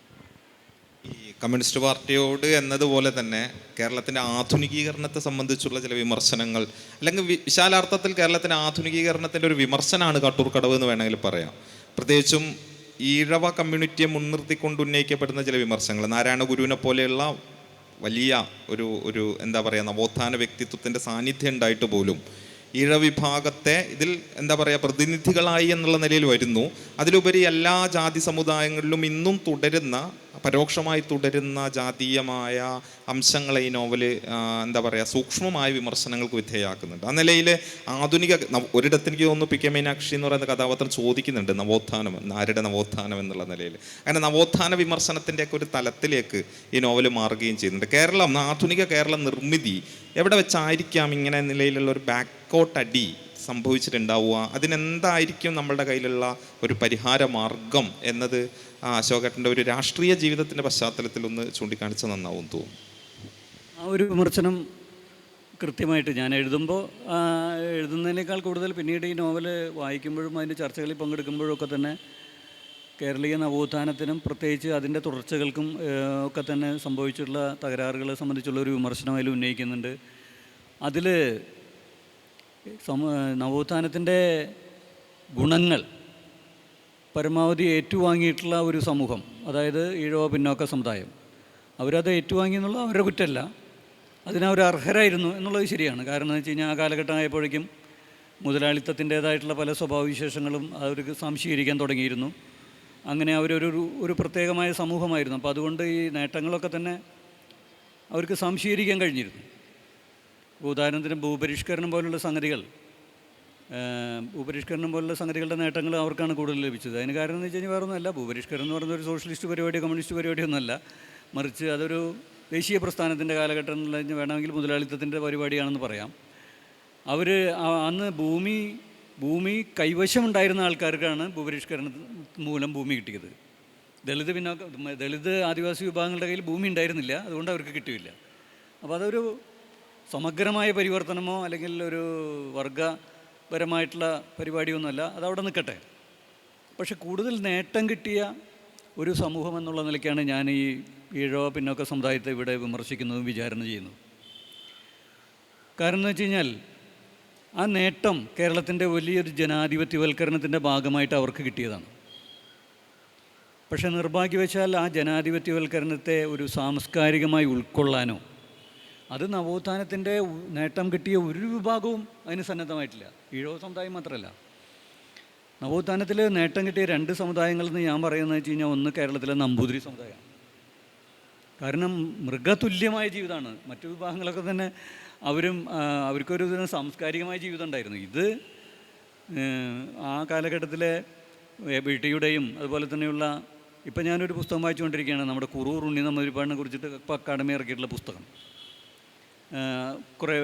ഈ കമ്മ്യൂണിസ്റ്റ് പാർട്ടിയോട് എന്നതുപോലെ തന്നെ കേരളത്തിൻ്റെ ആധുനികീകരണത്തെ സംബന്ധിച്ചുള്ള ചില വിമർശനങ്ങൾ, അല്ലെങ്കിൽ വിശാലാർത്ഥത്തിൽ കേരളത്തിൻ്റെ ആധുനികീകരണത്തിൻ്റെ ഒരു വിമർശനമാണ് കാട്ടൂർക്കടവ് എന്ന് വേണമെങ്കിൽ പറയാം. പ്രത്യേകിച്ചും ഈഴവ കമ്മ്യൂണിറ്റിയെ മുൻനിർത്തിക്കൊണ്ട് ഉന്നയിക്കപ്പെടുന്ന ചില വിമർശനങ്ങൾ, നാരായണ ഗുരുവിനെ പോലെയുള്ള വലിയ ഒരു എന്താ പറയുക, നവോത്ഥാന വ്യക്തിത്വത്തിൻ്റെ സാന്നിധ്യം ഉണ്ടായിട്ട് പോലും ഈഴവിഭാഗത്തെ ഇതിൽ എന്താ പറയുക പ്രതിനിധികളായി എന്നുള്ള നിലയിൽ വരുന്നു. അതിലുപരി എല്ലാ ജാതി സമുദായങ്ങളിലും ഇന്നും പരോക്ഷമായി തുടരുന്ന ജാതീയമായ അംശങ്ങളെ ഈ നോവല് എന്താ പറയുക സൂക്ഷ്മമായ വിമർശനങ്ങൾക്ക് വിധേയമാക്കുന്നുണ്ട്. ആ നിലയിൽ ആധുനിക ഒരിടത്ത് എനിക്ക് തോന്നുന്നു പി കെ മീനാക്ഷി എന്ന് പറയുന്ന കഥാപാത്രം ചോദിക്കുന്നുണ്ട് നവോത്ഥാനം, ആരുടെ നവോത്ഥാനം എന്നുള്ള നിലയിൽ. അങ്ങനെ നവോത്ഥാന വിമർശനത്തിൻ്റെയൊക്കെ ഒരു തലത്തിലേക്ക് ഈ നോവല് മാറുകയും ചെയ്യുന്നുണ്ട്. കേരളം, ആധുനിക കേരള നിർമ്മിതി എവിടെ വെച്ചായിരിക്കാം ഇങ്ങനെ നിലയിലുള്ള ഒരു ബാക്കോട്ട് അടി സംഭവിച്ചിട്ടുണ്ടാവുക? അതിനെന്തായിരിക്കും നമ്മളുടെ കയ്യിലുള്ള ഒരു പരിഹാര മാർഗം എന്നത് അശോകേട്ടൻ്റെ ഒരു രാഷ്ട്രീയ ജീവിതത്തിൻ്റെ പശ്ചാത്തലത്തിൽ ഒന്ന് ചൂണ്ടിക്കാണിച്ചാൽ നന്നാവും തോന്നുന്നു. ആ ഒരു വിമർശനം കൃത്യമായിട്ട് ഞാൻ എഴുതുന്നതിനേക്കാൾ കൂടുതൽ പിന്നീട് ഈ നോവല് വായിക്കുമ്പോഴും അതിൻ്റെ ചർച്ചകളിൽ പങ്കെടുക്കുമ്പോഴും ഒക്കെ തന്നെ കേരളീയ നവോത്ഥാനത്തിനും പ്രത്യേകിച്ച് അതിൻ്റെ തുടർച്ചകൾക്കും ഒക്കെ തന്നെ സംഭവിച്ചിട്ടുള്ള തകരാറുകളെ സംബന്ധിച്ചുള്ള ഒരു വിമർശനം അതിൽ ഉന്നയിക്കുന്നുണ്ട്. അതിൽ നവോത്ഥാനത്തിൻ്റെ ഗുണങ്ങൾ പരമാവധി ഏറ്റുവാങ്ങിയിട്ടുള്ള ഒരു സമൂഹം, അതായത് ഈഴവ പിന്നോക്ക സമുദായം, അവരത് ഏറ്റുവാങ്ങി എന്നുള്ള അവരുടെ കുറ്റമല്ല, അതിനവർ അർഹരായിരുന്നു എന്നുള്ളത് ശരിയാണ്. കാരണം എന്ന് വെച്ച് കഴിഞ്ഞാൽ ആ കാലഘട്ടമായപ്പോഴേക്കും മുതലാളിത്തത്തിൻ്റേതായിട്ടുള്ള പല സ്വഭാവവിശേഷങ്ങളും അവർക്ക് സംശീകരിക്കാൻ തുടങ്ങിയിരുന്നു. അങ്ങനെ അവരൊരു പ്രത്യേകമായ സമൂഹമായിരുന്നു. അപ്പോൾ അതുകൊണ്ട് ഈ നേട്ടങ്ങളൊക്കെ തന്നെ അവർക്ക് സംശീകരിക്കാൻ കഴിഞ്ഞിരുന്നു. ഉദാഹരണത്തിന് ഭൂപരിഷ്കരണം പോലുള്ള സംഗതികളുടെ നേട്ടങ്ങൾ അവർക്കാണ് കൂടുതൽ ലഭിച്ചത്. അതിന് കാരണം എന്ന് വെച്ച് കഴിഞ്ഞാൽ വേറെ ഒന്നുമല്ല, ഭൂപരിഷ്കരണം എന്ന് പറയുന്ന ഒരു സോഷ്യലിസ്റ്റ് പരിപാടിയോ കമ്മ്യൂണിസ്റ്റ് പരിപാടിയോ ഒന്നുമല്ല, മറിച്ച് അതൊരു ദേശീയ പ്രസ്ഥാനത്തിൻ്റെ കാലഘട്ടം എന്നുള്ള വേണമെങ്കിൽ മുതലാളിത്തത്തിൻ്റെ പരിപാടിയാണെന്ന് പറയാം. അവർ അന്ന് ഭൂമി കൈവശമുണ്ടായിരുന്ന ആൾക്കാർക്കാണ് ഭൂപരിഷ്കരണം മൂലം ഭൂമി കിട്ടിയത്. ദളിത് ആദിവാസി വിഭാഗങ്ങളുടെ കയ്യിൽ ഭൂമി ഉണ്ടായിരുന്നില്ല, അതുകൊണ്ട് അവർക്ക് കിട്ടിയില്ല. അപ്പോൾ അതൊരു സമഗ്രമായ പരിവർത്തനമോ അല്ലെങ്കിൽ ഒരു വർഗപരമായിട്ടുള്ള പരിപാടിയൊന്നുമല്ല, അതവിടെ നിൽക്കട്ടെ. പക്ഷെ കൂടുതൽ നേട്ടം കിട്ടിയ ഒരു സമൂഹം എന്നുള്ള നിലയ്ക്കാണ് ഞാൻ ഈ ഈഴവ പിന്നോക്ക സമുദായത്തെ ഇവിടെ വിമർശിക്കുന്നതും വിചാരണ ചെയ്യുന്നതും. കാരണം എന്ന് വെച്ച് കഴിഞ്ഞാൽ ആ നേട്ടം കേരളത്തിൻ്റെ വലിയൊരു ജനാധിപത്യവൽക്കരണത്തിൻ്റെ ഭാഗമായിട്ട് അവർക്ക് കിട്ടിയതാണ്. പക്ഷേ നിർഭാഗ്യവശാൽ ആ ജനാധിപത്യവൽക്കരണത്തെ ഒരു സാംസ്കാരികമായി ഉൾക്കൊള്ളാനോ അത് നവോത്ഥാനത്തിൻ്റെ നേട്ടം കിട്ടിയ ഒരു വിഭാഗവും അതിന് സന്നദ്ധമായിട്ടില്ല. ഈഴവ സമുദായം മാത്രമല്ല, നവോത്ഥാനത്തിൽ നേട്ടം കിട്ടിയ 2 സമുദായങ്ങളെന്ന് ഞാൻ പറയുന്നത് വെച്ച് കഴിഞ്ഞാൽ, ഒന്ന് കേരളത്തിലെ നമ്പൂതിരി സമുദായമാണ്. കാരണം മൃഗതുല്യമായ ജീവിതമാണ്. മറ്റു വിഭാഗങ്ങളൊക്കെ തന്നെ അവർക്കൊരു സാംസ്കാരികമായ ജീവിതം ഉണ്ടായിരുന്നു. ഇത് ആ കാലഘട്ടത്തിലെ വീട്ടിയുടെയും അതുപോലെ തന്നെയുള്ള, ഇപ്പം ഞാനൊരു പുസ്തകം വായിച്ചുകൊണ്ടിരിക്കുകയാണ്, നമ്മുടെ കുറൂർ ഉണ്ണി നമ്പൂതിരിപ്പാടിനെ കുറിച്ചിട്ട് ഇപ്പോൾ അക്കാഡമി ഇറക്കിയിട്ടുള്ള പുസ്തകം, കുറേ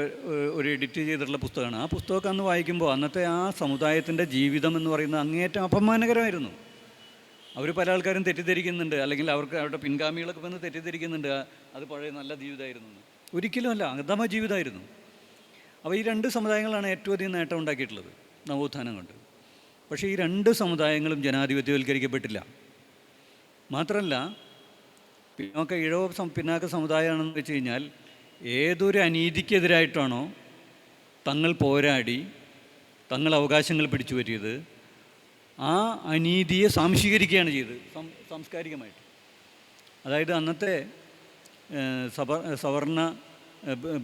ഒരു എഡിറ്റ് ചെയ്തിട്ടുള്ള പുസ്തകമാണ്. ആ പുസ്തകമൊക്കെ അന്ന് വായിക്കുമ്പോൾ അന്നത്തെ ആ സമുദായത്തിൻ്റെ ജീവിതം എന്ന് പറയുന്നത് അങ്ങേയറ്റം അപമാനകരമായിരുന്നു. അവർ പല ആൾക്കാരും തെറ്റിദ്ധരിക്കുന്നുണ്ട്, അല്ലെങ്കിൽ അവരുടെ പിൻഗാമികളൊക്കെ വന്ന് തെറ്റിദ്ധരിക്കുന്നുണ്ട് അത് പഴയ നല്ല ജീവിതമായിരുന്നു എന്ന്. ഒരിക്കലുമല്ല, അഗതമ ജീവിതമായിരുന്നു. അപ്പോൾ ഈ 2 സമുദായങ്ങളാണ് ഏറ്റവും അധികം നേട്ടം ഉണ്ടാക്കിയിട്ടുള്ളത് നവോത്ഥാനം കൊണ്ട്. പക്ഷേ ഈ 2 സമുദായങ്ങളും ജനാധിപത്യവൽക്കരിക്കപ്പെട്ടില്ല. മാത്രമല്ല, പിന്നാക്ക സമുദായമാണെന്ന് വെച്ച് കഴിഞ്ഞാൽ ഏതൊരു അനീതിക്കെതിരായിട്ടാണോ തങ്ങൾ പോരാടി തങ്ങൾ അവകാശങ്ങൾ പിടിച്ചു പറ്റിയത്, ആ അനീതിയെ സാംശീകരിക്കുകയാണ് ചെയ്തത് സാംസ്കാരികമായിട്ട്. അതായത് അന്നത്തെ സവർണ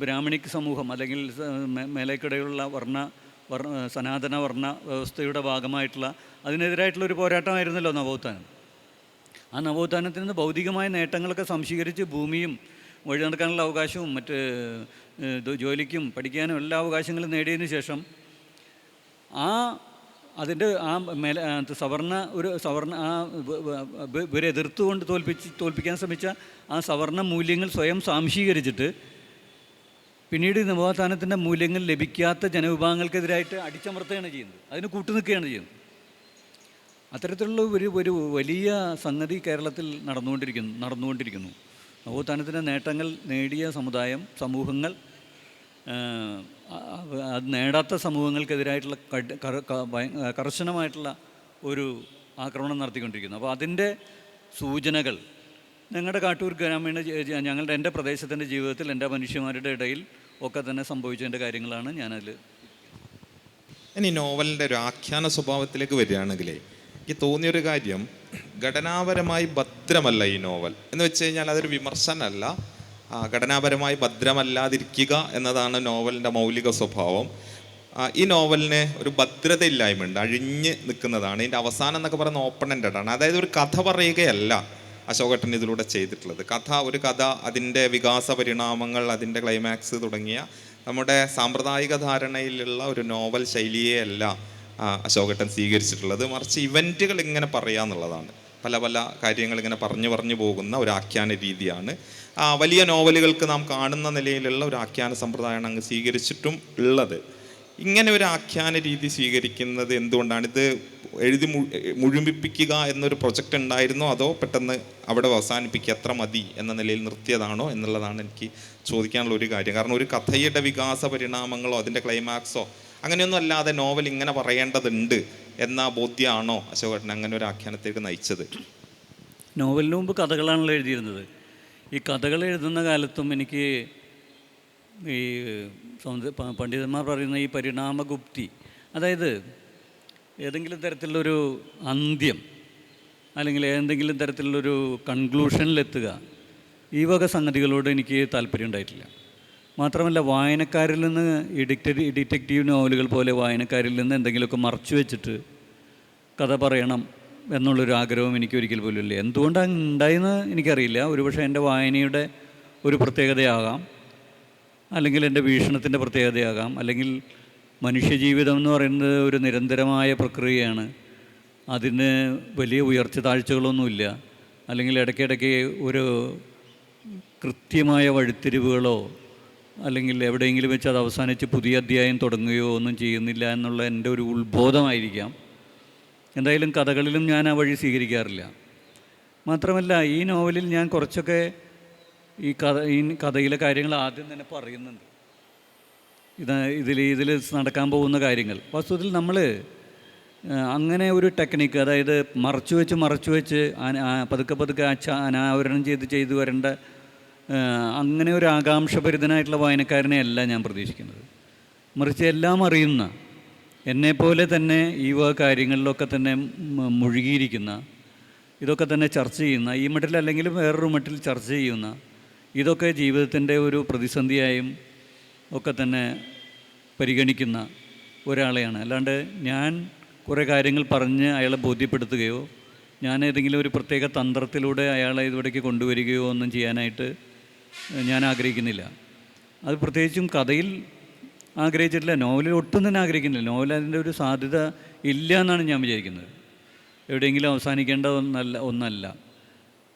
ബ്രാഹ്മണിക് സമൂഹം അല്ലെങ്കിൽ മേലേക്കിടയിലുള്ള സനാതന വർണ്ണ വ്യവസ്ഥയുടെ ഭാഗമായിട്ടുള്ള അതിനെതിരായിട്ടുള്ളൊരു പോരാട്ടമായിരുന്നല്ലോ നവോത്ഥാനം. ആ നവോത്ഥാനത്തിൽ നിന്ന് ഭൗതികമായ നേട്ടങ്ങളൊക്കെ സംശീകരിച്ച് ഭൂമിയും വഴി നടക്കാനുള്ള അവകാശവും മറ്റ് ജോലിക്കും പഠിക്കാനും എല്ലാ അവകാശങ്ങളും നേടിയതിന് ശേഷം അതിൻ്റെ ഇവരെ എതിർത്തുകൊണ്ട് തോൽപ്പിക്കാൻ ശ്രമിച്ച ആ സവർണ മൂല്യങ്ങൾ സ്വയം സാംശീകരിച്ചിട്ട് പിന്നീട് നവോത്ഥാനത്തിൻ്റെ മൂല്യങ്ങൾ ലഭിക്കാത്ത ജനവിഭാഗങ്ങൾക്കെതിരായിട്ട് അടിച്ചമർത്തുകയാണ് ചെയ്യുന്നത്, അതിന് കൂട്ടുനിൽക്കുകയാണ് ചെയ്യുന്നത്. അത്തരത്തിലുള്ള ഒരു വലിയ സംഗതി കേരളത്തിൽ നടന്നുകൊണ്ടിരിക്കുന്നു. നവോത്ഥാനത്തിൻ്റെ നേട്ടങ്ങൾ നേടിയ സമൂഹങ്ങൾ അത് നേടാത്ത സമൂഹങ്ങൾക്കെതിരായിട്ടുള്ള കർശനമായിട്ടുള്ള ഒരു ആക്രമണം നടത്തിക്കൊണ്ടിരിക്കുന്നു. അപ്പോൾ അതിൻ്റെ സൂചനകൾ ഞങ്ങളുടെ കാട്ടൂർ ഗ്രാമീണ എൻ്റെ പ്രദേശത്തിൻ്റെ ജീവിതത്തിൽ എൻ്റെ മനുഷ്യന്മാരുടെ ഇടയിൽ ഒക്കെ തന്നെ സംഭവിച്ചതിൻ്റെ കാര്യങ്ങളാണ് ഞാനതിൽ. ഇനി നോവലിൻ്റെ ഒരു ആഖ്യാന സ്വഭാവത്തിലേക്ക് വരികയാണെങ്കിലേ, എനിക്ക് തോന്നിയൊരു കാര്യം, ഘടനാപരമായി ഭദ്രമല്ല ഈ നോവൽ എന്ന് വെച്ച് കഴിഞ്ഞാൽ അതൊരു വിമർശനമല്ല. ഘടനാപരമായി ഭദ്രമല്ലാതിരിക്കുക എന്നതാണ് നോവലിൻ്റെ മൗലിക സ്വഭാവം. ഈ നോവലിന് ഒരു ഭദ്രതയില്ലായ്മയുണ്ട്, അഴിഞ്ഞ് നിൽക്കുന്നതാണ്. ഇതിൻ്റെ അവസാനം എന്നൊക്കെ പറയുന്ന ഓപ്പൺ എൻഡഡ് ആണ്. അതായത് ഒരു കഥ പറയുകയല്ല അശോകേട്ടൻ ഇതിലൂടെ ചെയ്തിട്ടുള്ളത്. ഒരു കഥ അതിൻ്റെ വികാസ പരിണാമങ്ങൾ, അതിൻ്റെ ക്ലൈമാക്സ് തുടങ്ങിയ നമ്മുടെ സാമ്പ്രദായിക ധാരണയിലുള്ള ഒരു നോവൽ ശൈലിയെയല്ല അശോകേട്ടൻ സ്വീകരിച്ചിട്ടുള്ളത്. മറിച്ച് ഇവൻറ്റുകൾ ഇങ്ങനെ പറയുക എന്നുള്ളതാണ്. പല പല കാര്യങ്ങൾ ഇങ്ങനെ പറഞ്ഞു പോകുന്ന ഒരു ആഖ്യാന രീതിയാണ്. വലിയ നോവലുകൾക്ക് നാം കാണുന്ന നിലയിലുള്ള ഒരു ആഖ്യാന സമ്പ്രദായമാണ് അങ്ങ് സ്വീകരിച്ചിട്ടും ഉള്ളത്. ഇങ്ങനെ ഒരു ആഖ്യാന രീതി സ്വീകരിക്കുന്നത് എന്തുകൊണ്ടാണ്? ഇത് എഴുതി മുഴുമിപ്പിക്കുക എന്നൊരു പ്രൊജക്റ്റ് ഉണ്ടായിരുന്നോ, അതോ പെട്ടെന്ന് അവിടെ അവസാനിപ്പിക്കുക, അത്ര മതി എന്ന നിലയിൽ നിർത്തിയതാണോ എന്നുള്ളതാണ് എനിക്ക് ചോദിക്കാനുള്ള ഒരു കാര്യം. കാരണം ഒരു കഥയുടെ വികാസ പരിണാമങ്ങളോ അതിൻ്റെ ക്ലൈമാക്സോ അങ്ങനെയൊന്നും അല്ലാതെ നോവൽ ഇങ്ങനെ പറയേണ്ടതുണ്ട് എന്ന ബോധ്യമാണോ അശോകേട്ടൻ അങ്ങനെ ഒരു ആഖ്യാനത്തേക്ക് നയിച്ചത്? നോവലിന് മുമ്പ് കഥകളാണല്ലോ എഴുതിയിരുന്നത്. ഈ കഥകൾ എഴുതുന്ന കാലത്തും എനിക്ക് ഈ പണ്ഡിതന്മാർ പറയുന്ന ഈ പരിണാമഗുപ്തി, അതായത് ഏതെങ്കിലും തരത്തിലുള്ളൊരു അന്ത്യം അല്ലെങ്കിൽ ഏതെങ്കിലും തരത്തിലുള്ളൊരു കൺക്ലൂഷനിലെത്തുക, ഈ വക സംഗതികളോട് എനിക്ക് താല്പര്യം ഉണ്ടായിട്ടില്ല. മാത്രമല്ല, വായനക്കാരിൽ നിന്ന് ഈ ഡിറ്റക്റ്റീവ് നോവലുകൾ പോലെ വായനക്കാരിൽ നിന്ന് എന്തെങ്കിലുമൊക്കെ മറച്ചു വെച്ചിട്ട് കഥ പറയണം എന്നുള്ളൊരു ആഗ്രഹം എനിക്ക് ഒരിക്കൽ പോലും ഇല്ല. എന്തുകൊണ്ടാണ് ഉണ്ടായെന്ന് എനിക്കറിയില്ല. ഒരുപക്ഷെ എൻ്റെ വായനയുടെ ഒരു പ്രത്യേകതയാകാം, അല്ലെങ്കിൽ എൻ്റെ വീക്ഷണത്തിൻ്റെ പ്രത്യേകതയാകാം, അല്ലെങ്കിൽ മനുഷ്യജീവിതം എന്ന് പറയുന്നത് ഒരു നിരന്തരമായ പ്രക്രിയയാണ്. അതിന് വലിയ ഉയർച്ച താഴ്ചകളൊന്നുമില്ല. അല്ലെങ്കിൽ ഇടയ്ക്കിടയ്ക്ക് ഒരു കൃത്യമായ വഴിത്തിരിവുകളോ അല്ലെങ്കിൽ എവിടെയെങ്കിലും വെച്ച് അത് അവസാനിച്ച് പുതിയ അധ്യായം തുടങ്ങുകയോ ഒന്നും ചെയ്യുന്നില്ല എന്നുള്ള എൻ്റെ ഒരു ഉത്ബോധമായിരിക്കാം. എന്തായാലും കഥകളിലും ഞാൻ ആ വഴി സ്വീകരിക്കാറില്ല. മാത്രമല്ല, ഈ നോവലിൽ ഞാൻ കുറച്ചൊക്കെ ഈ കഥയിലെ കാര്യങ്ങൾ ആദ്യം തന്നെ പറയുന്നുണ്ട്. ഇതിൽ നടക്കാൻ പോകുന്ന കാര്യങ്ങൾ. വാസ്തവത്തിൽ നമ്മൾ അങ്ങനെ ഒരു ടെക്നിക്ക്, അതായത് മറച്ചു വെച്ച് പതുക്കെ അനാവരണം ചെയ്ത് വരേണ്ട അങ്ങനെ ഒരു ആകാംക്ഷഭരിതനായിട്ടുള്ള വായനക്കാരനെ അല്ല ഞാൻ പ്രതീക്ഷിക്കുന്നത്. മറിച്ച് എല്ലാം അറിയുന്ന, എന്നെപ്പോലെ തന്നെ ഈ വക കാര്യങ്ങളിലൊക്കെ തന്നെ മുഴുകിയിരിക്കുന്ന, ഇതൊക്കെ തന്നെ ചർച്ച ചെയ്യുന്ന, ഈ മട്ടിൽ അല്ലെങ്കിൽ വേറൊരു മട്ടിൽ ചർച്ച ചെയ്യുന്ന, ഇതൊക്കെ ജീവിതത്തിൻ്റെ ഒരു പ്രതിസന്ധിയായും ഒക്കെ തന്നെ പരിഗണിക്കുന്ന ഒരാളെയാണ്. അല്ലാണ്ട് ഞാൻ കുറേ കാര്യങ്ങൾ പറഞ്ഞ് അയാളെ ബോധ്യപ്പെടുത്തുകയോ ഞാൻ ഏതെങ്കിലും ഒരു പ്രത്യേക തന്ത്രത്തിലൂടെ അയാളെ ഇവിടേക്ക് കൊണ്ടുവരികയോ ഒന്നും ചെയ്യാനായിട്ട് ഞാൻ ആഗ്രഹിക്കുന്നില്ല. അത് പ്രത്യേകിച്ചും കഥയിൽ ആഗ്രഹിച്ചിട്ടില്ല, നോവലിൽ ഒട്ടും തന്നെ ആഗ്രഹിക്കുന്നില്ല. നോവൽ അതിൻ്റെ ഒരു സാധ്യത ഇല്ല എന്നാണ് ഞാൻ വിചാരിക്കുന്നത്. എവിടെയെങ്കിലും അവസാനിക്കേണ്ട ഒന്നല്ല.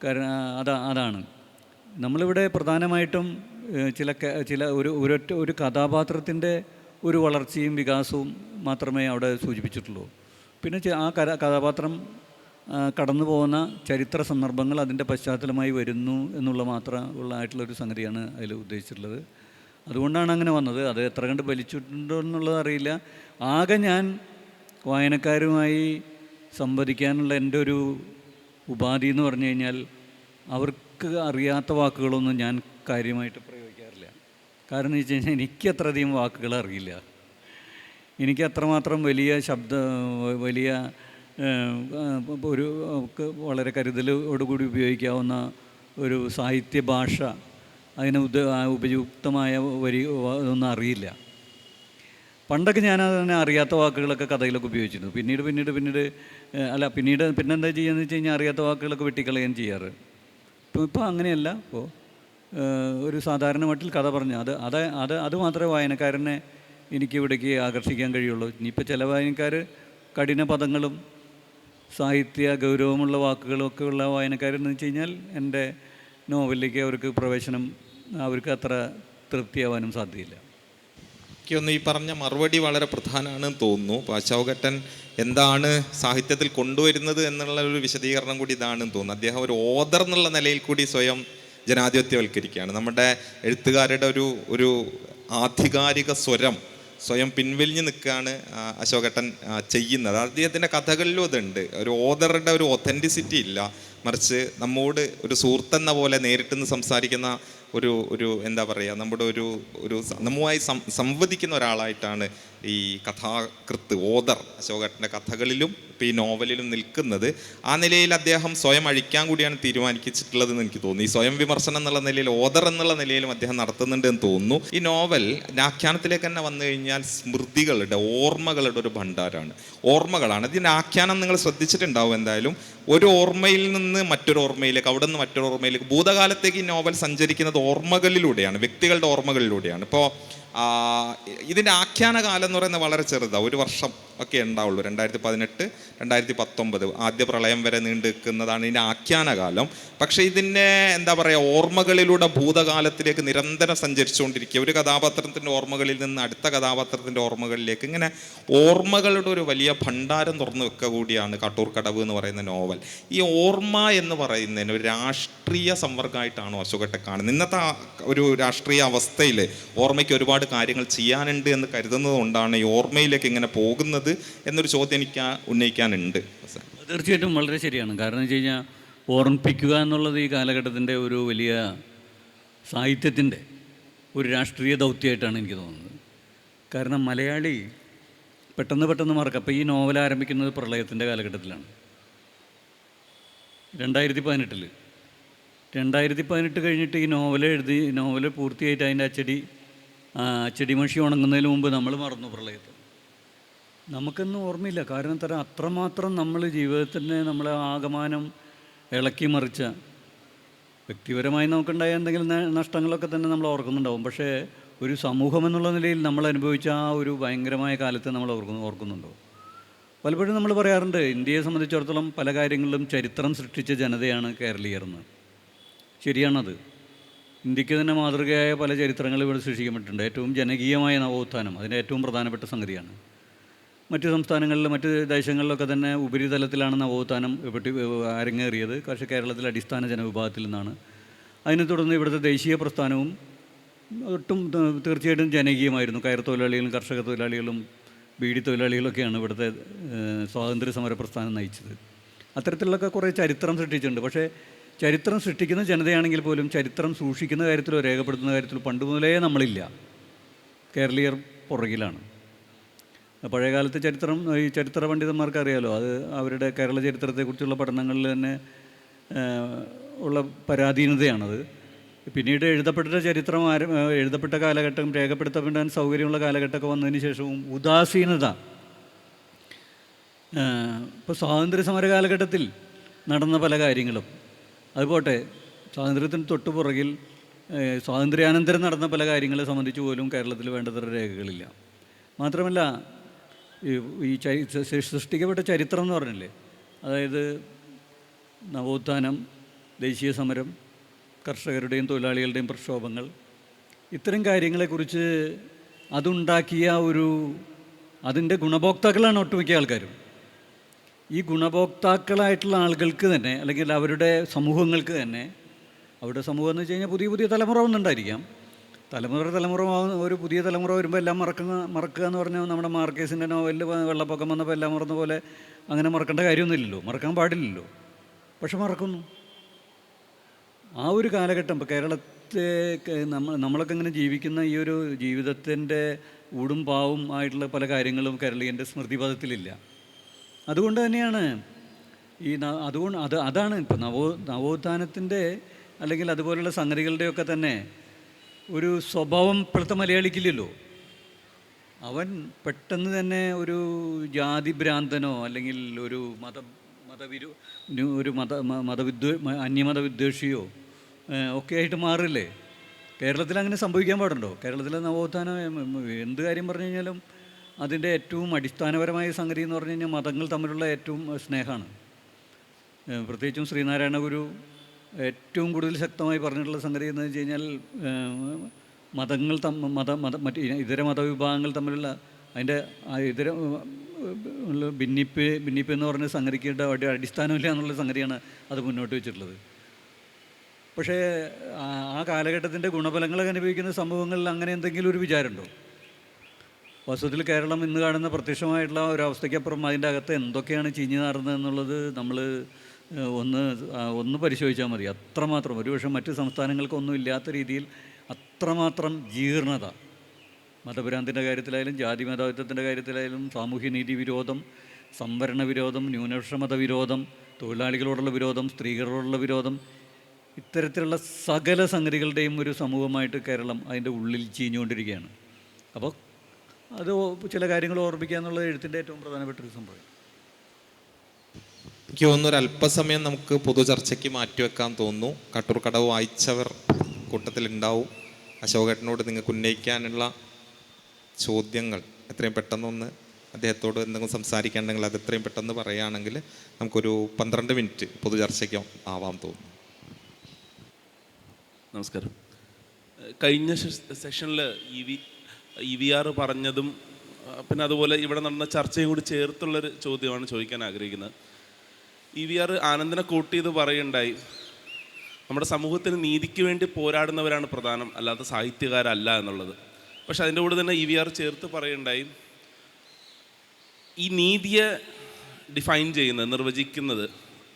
കാരണം അതാണ് നമ്മളിവിടെ പ്രധാനമായിട്ടും ഒരു കഥാപാത്രത്തിൻ്റെ ഒരു വളർച്ചയും വികാസവും മാത്രമേ അവിടെ സൂചിപ്പിച്ചിട്ടുള്ളൂ. പിന്നെ ആ കഥാപാത്രം കടന്നു പോകുന്ന ചരിത്ര സന്ദർഭങ്ങൾ അതിൻ്റെ പശ്ചാത്തലമായി വരുന്നു എന്നുള്ള മാത്രമുള്ളതായിട്ടുള്ളൊരു സംഗതിയാണ് അതിൽ ഉദ്ദേശിച്ചിട്ടുള്ളത്. അതുകൊണ്ടാണ് അങ്ങനെ വന്നത്. അത് എത്ര കണ്ട് വലിച്ചിട്ടുണ്ടോ എന്നുള്ളത് അറിയില്ല. ആകെ ഞാൻ വായനക്കാരുമായി സംവദിക്കാനുള്ള എൻ്റെ ഒരു ഉപാധി എന്ന് പറഞ്ഞു കഴിഞ്ഞാൽ അവർക്ക് അറിയാത്ത വാക്കുകളൊന്നും ഞാൻ കാര്യമായിട്ട് പ്രയോഗിക്കാറില്ല. കാരണം എന്ന് വെച്ച് കഴിഞ്ഞാൽ എനിക്ക് അത്രയധികം വാക്കുകൾ അറിയില്ല. എനിക്ക് അത്രമാത്രം വലിയ ഒരു വളരെ കരുതലോടുകൂടി ഉപയോഗിക്കാവുന്ന ഒരു സാഹിത്യ ഭാഷ, അതിന് ഉപയുക്തമായ ഒന്നും അറിയില്ല. പണ്ടൊക്കെ ഞാനതിനെ അറിയാത്ത വാക്കുകളൊക്കെ കഥയിലൊക്കെ ഉപയോഗിച്ചിരുന്നു. പിന്നെന്താ ചെയ്യുകയെന്ന് വെച്ച് കഴിഞ്ഞാൽ അറിയാത്ത വാക്കുകളൊക്കെ വെട്ടിക്കളയുകയും ചെയ്യാറ്. ഇപ്പോൾ അങ്ങനെയല്ല. ഇപ്പോൾ ഒരു സാധാരണ മട്ടിൽ കഥ പറഞ്ഞ് അത് മാത്രമേ വായനക്കാരനെ എനിക്കിവിടേക്ക് ആകർഷിക്കാൻ കഴിയുള്ളൂ. ഇനിയിപ്പോൾ ചില വായനക്കാർ കഠിന പദങ്ങളും സാഹിത്യ ഗൗരവമുള്ള വാക്കുകളൊക്കെ ഉള്ള വായനക്കാരെന്ന് വെച്ച് കഴിഞ്ഞാൽ എൻ്റെ നോവലിലേക്ക് അവർക്ക് അത്ര തൃപ്തിയാവാനും സാധ്യതയില്ല. എനിക്കൊന്ന് ഈ പറഞ്ഞ മറുപടി വളരെ പ്രധാനമാണെന്ന് തോന്നുന്നു. അശോകേട്ടൻ എന്താണ് സാഹിത്യത്തിൽ കൊണ്ടുവരുന്നത് എന്നുള്ള ഒരു വിശദീകരണം കൂടി ഇതാണെന്ന് തോന്നുന്നു. അദ്ദേഹം ഒരു ഓദർ എന്നുള്ള നിലയിൽ കൂടി സ്വയം ജനാധിപത്യവൽക്കരിക്കുകയാണ്. നമ്മുടെ എഴുത്തുകാരുടെ ഒരു ആധികാരിക സ്വയം പിൻവലിഞ്ഞ് നിൽക്കുകയാണ് അശോകേട്ടൻ ചെയ്യുന്നത്. അദ്ദേഹത്തിൻ്റെ കഥകളിലും അതുണ്ട്. ഒരു ഓദറുടെ ഒരു ഒതൻറ്റിസിറ്റി ഇല്ല, മറിച്ച് നമ്മോട് ഒരു സുഹൃത്തെന്ന പോലെ നേരിട്ട് സംസാരിക്കുന്ന ഒരു എന്താ പറയുക, നമ്മുടെ നമ്മുമായി സംവദിക്കുന്ന ഒരാളായിട്ടാണ് ഈ കഥാകൃത്ത് ഓദർ അശോകേട്ടൻ്റെ കഥകളിലും ഇപ്പോൾ ഈ നോവലിലും നിൽക്കുന്നത്. ആ നിലയിൽ അദ്ദേഹം സ്വയം അഴിക്കാൻ കൂടിയാണ് തീരുമാനിച്ചിട്ടുള്ളതെന്ന് എനിക്ക് തോന്നുന്നു. ഈ സ്വയം വിമർശനം എന്നുള്ള നിലയിൽ ഓദർ എന്നുള്ള നിലയിലും അദ്ദേഹം നടത്തുന്നുണ്ട് എന്ന് തോന്നുന്നു. ഈ നോവൽ ആഖ്യാനത്തിലേക്ക് തന്നെ വന്നു കഴിഞ്ഞാൽ സ്മൃതികളുടെ, ഓർമ്മകളുടെ ഒരു ഭണ്ഡാരമാണ്. ഓർമ്മകളാണ് ഇതിൻ്റെ ആഖ്യാനം. നിങ്ങൾ ശ്രദ്ധിച്ചിട്ടുണ്ടാവും എന്തായാലും. ഒരു ഓർമ്മയിൽ നിന്ന് മറ്റൊരു ഓർമ്മയിലേക്ക്, അവിടെ നിന്ന് മറ്റൊരു ഓർമ്മയിലേക്ക്, ഭൂതകാലത്തേക്ക് ഈ നോവൽ സഞ്ചരിക്കുന്നത് ഓർമ്മകളിലൂടെയാണ്, വ്യക്തികളുടെ ഓർമ്മകളിലൂടെയാണ്. ഇപ്പോൾ ഇതിൻ്റെ ആഖ്യാന കാലം എന്ന് പറയുന്നത് വളരെ ചെറുതാണ്, 1 വർഷം ഒക്കെ ഉണ്ടാവുള്ളൂ. 2018, 2019 ആദ്യ പ്രളയം വരെ നീണ്ടു നിൽക്കുന്നതാണ് ഇതിൻ്റെ ആഖ്യാനകാലം. പക്ഷേ ഇതിൻ്റെ എന്താ പറയുക, ഓർമ്മകളിലൂടെ ഭൂതകാലത്തിലേക്ക് നിരന്തരം സഞ്ചരിച്ചുകൊണ്ടിരിക്കുക. ഒരു കഥാപാത്രത്തിൻ്റെ ഓർമ്മകളിൽ നിന്ന് അടുത്ത കഥാപാത്രത്തിൻ്റെ ഓർമ്മകളിലേക്ക്, ഇങ്ങനെ ഓർമ്മകളുടെ ഒരു വലിയ ഭണ്ഡാരം തുറന്നു വെക്കുക കൂടിയാണ് കാട്ടൂർ കടവ് എന്ന് പറയുന്ന നോവൽ. ഈ ഓർമ്മ എന്ന് പറയുന്നതിന് ഒരു രാഷ്ട്രീയ സംവർഗമായിട്ടാണോ അശോകേട്ടൻ കാണുന്നത്? ഇന്നത്തെ ഒരു രാഷ്ട്രീയ അവസ്ഥയിൽ ഓർമ്മയ്ക്ക് ഒരുപാട് കാര്യങ്ങൾ ചെയ്യാനുണ്ട് എന്ന് കരുതുന്നത് കൊണ്ടാണ് ഈ ഓർമ്മയിലേക്ക് ഇങ്ങനെ പോകുന്നത് എന്നൊരു ചോദ്യം എനിക്ക് ഉന്നയിക്കാനുണ്ട്. തീർച്ചയായിട്ടും വളരെ ശരിയാണ്. കാരണം എന്ന് വെച്ച് കഴിഞ്ഞാൽ ഓർമ്മിപ്പിക്കുക എന്നുള്ളത് ഈ കാലഘട്ടത്തിൻ്റെ ഒരു വലിയ സാഹിത്യത്തിൻ്റെ ഒരു രാഷ്ട്രീയ ദൗത്യമായിട്ടാണ് എനിക്ക് തോന്നുന്നത്. കാരണം മലയാളി പെട്ടെന്ന് മറക്കാം. അപ്പോൾ ഈ നോവൽ ആരംഭിക്കുന്നത് പ്രളയത്തിൻ്റെ കാലഘട്ടത്തിലാണ്, 2018 കഴിഞ്ഞിട്ട് ഈ നോവൽ പൂർത്തിയായിട്ട് അതിൻ്റെ അച്ചടിമഷി ഉണങ്ങുന്നതിന് മുമ്പ് നമ്മൾ മറന്നു പ്രളയത്തെ. നമുക്കൊന്നും ഓർമ്മയില്ല. കാരണം അത്രമാത്രം നമ്മൾ ജീവിതത്തിനെ നമ്മളെ ആകമാനം ഇളക്കി മറിച്ച, വ്യക്തിപരമായി നമുക്കുണ്ടായ എന്തെങ്കിലും നഷ്ടങ്ങളൊക്കെ തന്നെ നമ്മൾ ഓർക്കുന്നുണ്ടാവും. പക്ഷേ ഒരു സമൂഹം എന്നുള്ള നിലയിൽ നമ്മൾ അനുഭവിച്ച ആ ഒരു ഭയങ്കരമായ കാലത്തെ നമ്മൾ ഓർക്കുന്നുണ്ടോ? പലപ്പോഴും നമ്മൾ പറയാറുണ്ട്, ഇന്ത്യയെ സംബന്ധിച്ചിടത്തോളം പല കാര്യങ്ങളിലും ചരിത്രം സൃഷ്ടിച്ച ജനതയാണ് കേരളീയർന്ന്. ശരിയാണത്. ഇന്ത്യക്ക് തന്നെ മാതൃകയായ പല ചരിത്രങ്ങളും ഇവിടെ സൃഷ്ടിക്കപ്പെട്ടിട്ടുണ്ട്. ഏറ്റവും ജനകീയമായ നവോത്ഥാനം അതിൻ്റെ ഏറ്റവും പ്രധാനപ്പെട്ട സംഗതിയാണ്. മറ്റ് സംസ്ഥാനങ്ങളിലും മറ്റ് ദേശങ്ങളിലൊക്കെ തന്നെ ഉപരിതലത്തിലാണ് നവോത്ഥാനം അരങ്ങേറിയത്. പക്ഷേ കേരളത്തിൽ അടിസ്ഥാന ജനവിഭാഗത്തിൽ നിന്നാണ്. അതിനെ തുടർന്ന് ഇവിടുത്തെ ദേശീയ പ്രസ്ഥാനവും ഒട്ടും തീർച്ചയായിട്ടും ജനകീയമായിരുന്നു. കയർ തൊഴിലാളികളും കർഷക തൊഴിലാളികളും ബീഡി തൊഴിലാളികളൊക്കെയാണ് ഇവിടുത്തെ സ്വാതന്ത്ര്യ സമര പ്രസ്ഥാനം നയിച്ചത്. അത്തരത്തിലുള്ളൊക്കെ കുറേ ചരിത്രം സൃഷ്ടിച്ചിട്ടുണ്ട്. പക്ഷേ ചരിത്രം സൃഷ്ടിക്കുന്ന ജനതയാണെങ്കിൽ പോലും ചരിത്രം സൂക്ഷിക്കുന്ന കാര്യത്തിലോ രേഖപ്പെടുത്തുന്ന കാര്യത്തിലോ പണ്ട് മുതലേ നമ്മളില്ല. കേരളീയർ പുറകിലാണ്. പഴയകാലത്തെ ചരിത്രം ഈ ചരിത്ര പണ്ഡിതന്മാർക്ക് അറിയാലോ, അത് അവരുടെ കേരള ചരിത്രത്തെക്കുറിച്ചുള്ള പഠനങ്ങളിൽ തന്നെ ഉള്ള പരാധീനതയാണത്. പിന്നീട് എഴുതപ്പെട്ട ചരിത്രം എഴുതപ്പെട്ട കാലഘട്ടം രേഖപ്പെടുത്തപ്പെടാൻ സൗകര്യമുള്ള കാലഘട്ടമൊക്കെ വന്നതിന് ശേഷവും ഉദാസീനത. ഇപ്പോൾ സ്വാതന്ത്ര്യ സമര കാലഘട്ടത്തിൽ നടന്ന പല കാര്യങ്ങളും അതുപോട്ടെ, സ്വാതന്ത്ര്യത്തിന് തൊട്ടു പുറകിൽ സ്വാതന്ത്ര്യാനന്തരം നടന്ന പല കാര്യങ്ങളെ സംബന്ധിച്ച് പോലും കേരളത്തിൽ വേണ്ടത്ര രേഖകളില്ല. മാത്രമല്ല ഈ സൃഷ്ടിക്കപ്പെട്ട ചരിത്രം എന്ന് പറഞ്ഞില്ലേ, അതായത് നവോത്ഥാനം, ദേശീയ സമരം, കർഷകരുടെയും തൊഴിലാളികളുടെയും പ്രക്ഷോഭങ്ങൾ, ഇത്തരം കാര്യങ്ങളെക്കുറിച്ച് അതുണ്ടാക്കിയ അതിൻ്റെ ഗുണഭോക്താക്കളാണ് ഒട്ടുമിക്ക ആൾക്കാരും. ഈ ഗുണഭോക്താക്കളായിട്ടുള്ള ആളുകൾക്ക് തന്നെ, അല്ലെങ്കിൽ അവരുടെ സമൂഹങ്ങൾക്ക് തന്നെ, അവരുടെ സമൂഹം എന്ന് വെച്ച് കഴിഞ്ഞാൽ പുതിയ പുതിയ തലമുറ ഒന്നുണ്ടായിരിക്കാം. തലമുറ ഒരു പുതിയ തലമുറ വരുമ്പോൾ എല്ലാം മറക്കുക എന്ന് പറഞ്ഞാൽ നമ്മുടെ മാർക്കേസിൻ്റെ നോവലിൽ വെള്ളപ്പൊക്കം വന്നപ്പോൾ എല്ലാം മറന്ന പോലെ അങ്ങനെ മറക്കേണ്ട കാര്യമൊന്നുമില്ലല്ലോ, മറക്കാൻ പാടില്ലല്ലോ. പക്ഷെ മറക്കുന്നു. ആ ഒരു കാലഘട്ടം ഇപ്പോൾ കേരളത്തെ നമ്മളൊക്കെ ഇങ്ങനെ ജീവിക്കുന്ന ഈ ഒരു ജീവിതത്തിൻ്റെ ഊടും പാവും ആയിട്ടുള്ള പല കാര്യങ്ങളും കേരളീയൻ്റെ സ്മൃതിപഥത്തിലില്ല. അതുകൊണ്ട് തന്നെയാണ് അതാണ് ഇപ്പോൾ നവോത്ഥാനത്തിൻ്റെ അല്ലെങ്കിൽ അതുപോലുള്ള സംഗതികളുടെയൊക്കെ തന്നെ ഒരു സ്വഭാവം ഇപ്പോഴത്തെ മലയാളിക്കില്ലല്ലോ. അവൻ പെട്ടെന്ന് തന്നെ ഒരു ജാതിഭ്രാന്തനോ അല്ലെങ്കിൽ ഒരു അന്യമത വിദ്വേഷിയോ ഒക്കെ ആയിട്ട് മാറില്ലേ. കേരളത്തിൽ അങ്ങനെ സംഭവിക്കാൻ പാടുണ്ടോ? കേരളത്തിലെ നവോത്ഥാനം എന്ത് കാര്യം പറഞ്ഞു കഴിഞ്ഞാലും അതിൻ്റെ ഏറ്റവും അടിസ്ഥാനപരമായ സംഗതി എന്ന് പറഞ്ഞു കഴിഞ്ഞാൽ മതങ്ങൾ തമ്മിലുള്ള ഏറ്റവും സ്നേഹമാണ്. പ്രത്യേകിച്ചും ശ്രീനാരായണ ഗുരു ഏറ്റവും കൂടുതൽ ശക്തമായി പറഞ്ഞിട്ടുള്ള സംഗതി എന്ന് വെച്ച് കഴിഞ്ഞാൽ മതങ്ങൾ മറ്റ് ഇതര മതവിഭാഗങ്ങൾ തമ്മിലുള്ള അതിൻ്റെ ഇതര ഭിന്നിപ്പ് എന്ന് പറഞ്ഞ സംഗതിക്കേണ്ട അടിസ്ഥാനമില്ല എന്നുള്ള സംഗതിയാണ് അത് മുന്നോട്ട് വെച്ചിട്ടുള്ളത്. പക്ഷേ ആ കാലഘട്ടത്തിൻ്റെ ഗുണഫലങ്ങളൊക്കെ അനുഭവിക്കുന്ന സംഭവങ്ങളിൽ അങ്ങനെ എന്തെങ്കിലും ഒരു വിചാരമുണ്ടോ? വാസ്തവത്തിൽ കേരളം ഇന്ന് കാണുന്ന പ്രത്യക്ഷമായിട്ടുള്ള ഒരവസ്ഥയ്ക്കപ്പുറം അതിൻ്റെ അകത്ത് എന്തൊക്കെയാണ് ചീഞ്ഞു നാറുന്നതെന്നുള്ളത് നമ്മൾ ഒന്ന് പരിശോധിച്ചാൽ മതി. അത്രമാത്രം, ഒരുപക്ഷെ മറ്റ് സംസ്ഥാനങ്ങൾക്കൊന്നും ഇല്ലാത്ത രീതിയിൽ അത്രമാത്രം ജീർണത, മതഭ്രാന്തിൻ്റെ കാര്യത്തിലായാലും ജാതി മതത്വത്തിൻ്റെ കാര്യത്തിലായാലും സാമൂഹ്യനീതി വിരോധം, സംവരണ വിരോധം, ന്യൂനപക്ഷ മതവിരോധം, തൊഴിലാളികളോടുള്ള വിരോധം, സ്ത്രീകളോടുള്ള വിരോധം, ഇത്തരത്തിലുള്ള സകല സംഗതികളുടെയും ഒരു സമൂഹമായിട്ട് കേരളം അതിൻ്റെ ഉള്ളിൽ ചീഞ്ഞുകൊണ്ടിരിക്കുകയാണ്. അപ്പോൾ അത് ചില കാര്യങ്ങൾ ഓർമ്മിക്കുക എന്നുള്ളത് എഴുത്തിൻ്റെ ഏറ്റവും പ്രധാനപ്പെട്ട ഒരു സംഭവം. എനിക്ക് തോന്നുന്നു ഒരല്പസമയം നമുക്ക് പൊതുചർച്ചയ്ക്ക് മാറ്റിവെക്കാൻ തോന്നുന്നു. കട്ടൂർക്കടവ് വായിച്ചവർ കൂട്ടത്തിലുണ്ടാവും. അശോകേട്ടനോട് നിങ്ങൾക്ക് ഉന്നയിക്കാനുള്ള ചോദ്യങ്ങൾ എത്രയും പെട്ടെന്നൊന്ന് അദ്ദേഹത്തോട് എന്തെങ്കിലും സംസാരിക്കാനുണ്ടെങ്കിൽ അത് എത്രയും പെട്ടെന്ന് പറയുകയാണെങ്കിൽ നമുക്കൊരു 12 മിനിറ്റ് പൊതുചർച്ചയ്ക്ക് ആവാൻ തോന്നുന്നു. നമസ്കാരം. കഴിഞ്ഞ സെഷനിൽ EVR പറഞ്ഞതും പിന്നെ അതുപോലെ ഇവിടെ നടന്ന ചർച്ചയും കൂടി ചേർത്തുള്ളൊരു ചോദ്യമാണ് ചോദിക്കാൻ ആഗ്രഹിക്കുന്നത്. EVR ആനന്ദനെ കോട്ട് ചെയ്ത് പറയുണ്ടായി, നമ്മുടെ സമൂഹത്തിന് നീതിക്ക് വേണ്ടി പോരാടുന്നവരാണ് പ്രധാനം, അല്ലാതെ സാഹിത്യകാരല്ല എന്നുള്ളത്. പക്ഷെ അതിൻ്റെ കൂടെ തന്നെ EVR ചേർത്ത് പറയുണ്ടായി, ഈ നീതിയെ ഡിഫൈൻ ചെയ്യുന്നത്, നിർവചിക്കുന്നത്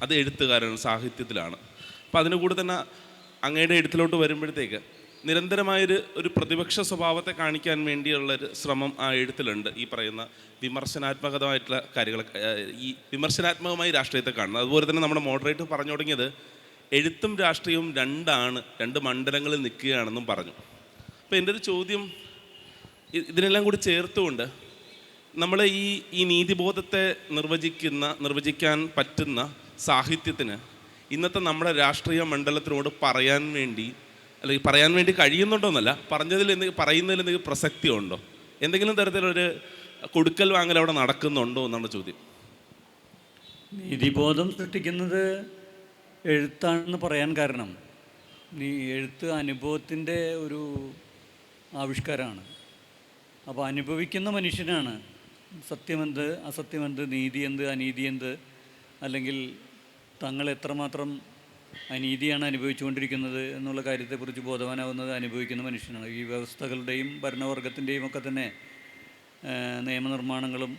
അത് എഴുത്തുകാരാണ്, സാഹിത്യത്തിലാണ്. അപ്പം അതിൻ്റെ കൂടെ തന്നെ അങ്ങയുടെ എഴുത്തിലോട്ട് വരുമ്പോഴത്തേക്ക് നിരന്തരമായൊരു പ്രതിപക്ഷ സ്വഭാവത്തെ കാണിക്കാൻ വേണ്ടിയുള്ളൊരു ശ്രമം ആ എഴുത്തിലുണ്ട്. ഈ പറയുന്ന വിമർശനാത്മകമായിട്ടുള്ള കാര്യങ്ങൾ, ഈ വിമർശനാത്മകമായി രാഷ്ട്രീയത്തെ കാണുന്നത്. അതുപോലെ തന്നെ നമ്മുടെ മോഡറേറ്റർ പറഞ്ഞു തുടങ്ങിയത് എഴുത്തും രാഷ്ട്രീയവും രണ്ട് മണ്ഡലങ്ങളിൽ നിൽക്കുകയാണെന്നും പറഞ്ഞു. അപ്പോൾ എൻ്റെ ഒരു ചോദ്യം ഇതിനെല്ലാം കൂടി ചേർത്തുകൊണ്ട് നമ്മൾ ഈ നീതിബോധത്തെ നിർവചിക്കാൻ പറ്റുന്ന സാഹിത്യത്തിന് ഇന്നത്തെ നമ്മുടെ രാഷ്ട്രീയ മണ്ഡലത്തിനോട് പറയാൻ വേണ്ടി കഴിയുന്നുണ്ടോയെന്നല്ല, പറയുന്നതിൽ എന്തെങ്കിലും പ്രസക്തി ഉണ്ടോ, എന്തെങ്കിലും തരത്തിലൊരു കൊടുക്കൽ വാങ്ങൽ അവിടെ നടക്കുന്നുണ്ടോ എന്നാണ് ചോദ്യം. നീതിബോധം സൃഷ്ടിക്കുന്നത് എഴുത്താണെന്ന് പറയാൻ കാരണം എഴുത്ത് അനുഭവത്തിൻ്റെ ഒരു ആവിഷ്കാരമാണ്. അപ്പോൾ അനുഭവിക്കുന്ന മനുഷ്യനാണ് സത്യമെന്ത്, അസത്യമെന്ത്, നീതി എന്ത്, അനീതി എന്ത്, അല്ലെങ്കിൽ തങ്ങൾ എത്രമാത്രം അനീതിയാണ് അനുഭവിച്ചുകൊണ്ടിരിക്കുന്നത് എന്നുള്ള കാര്യത്തെക്കുറിച്ച് ബോധവാനാവുന്നത് അനുഭവിക്കുന്ന മനുഷ്യനാണ്. ഈ വ്യവസ്ഥകളുടെയും ഭരണവർഗത്തിൻ്റെയും ഒക്കെ തന്നെ നിയമനിർമ്മാണങ്ങളും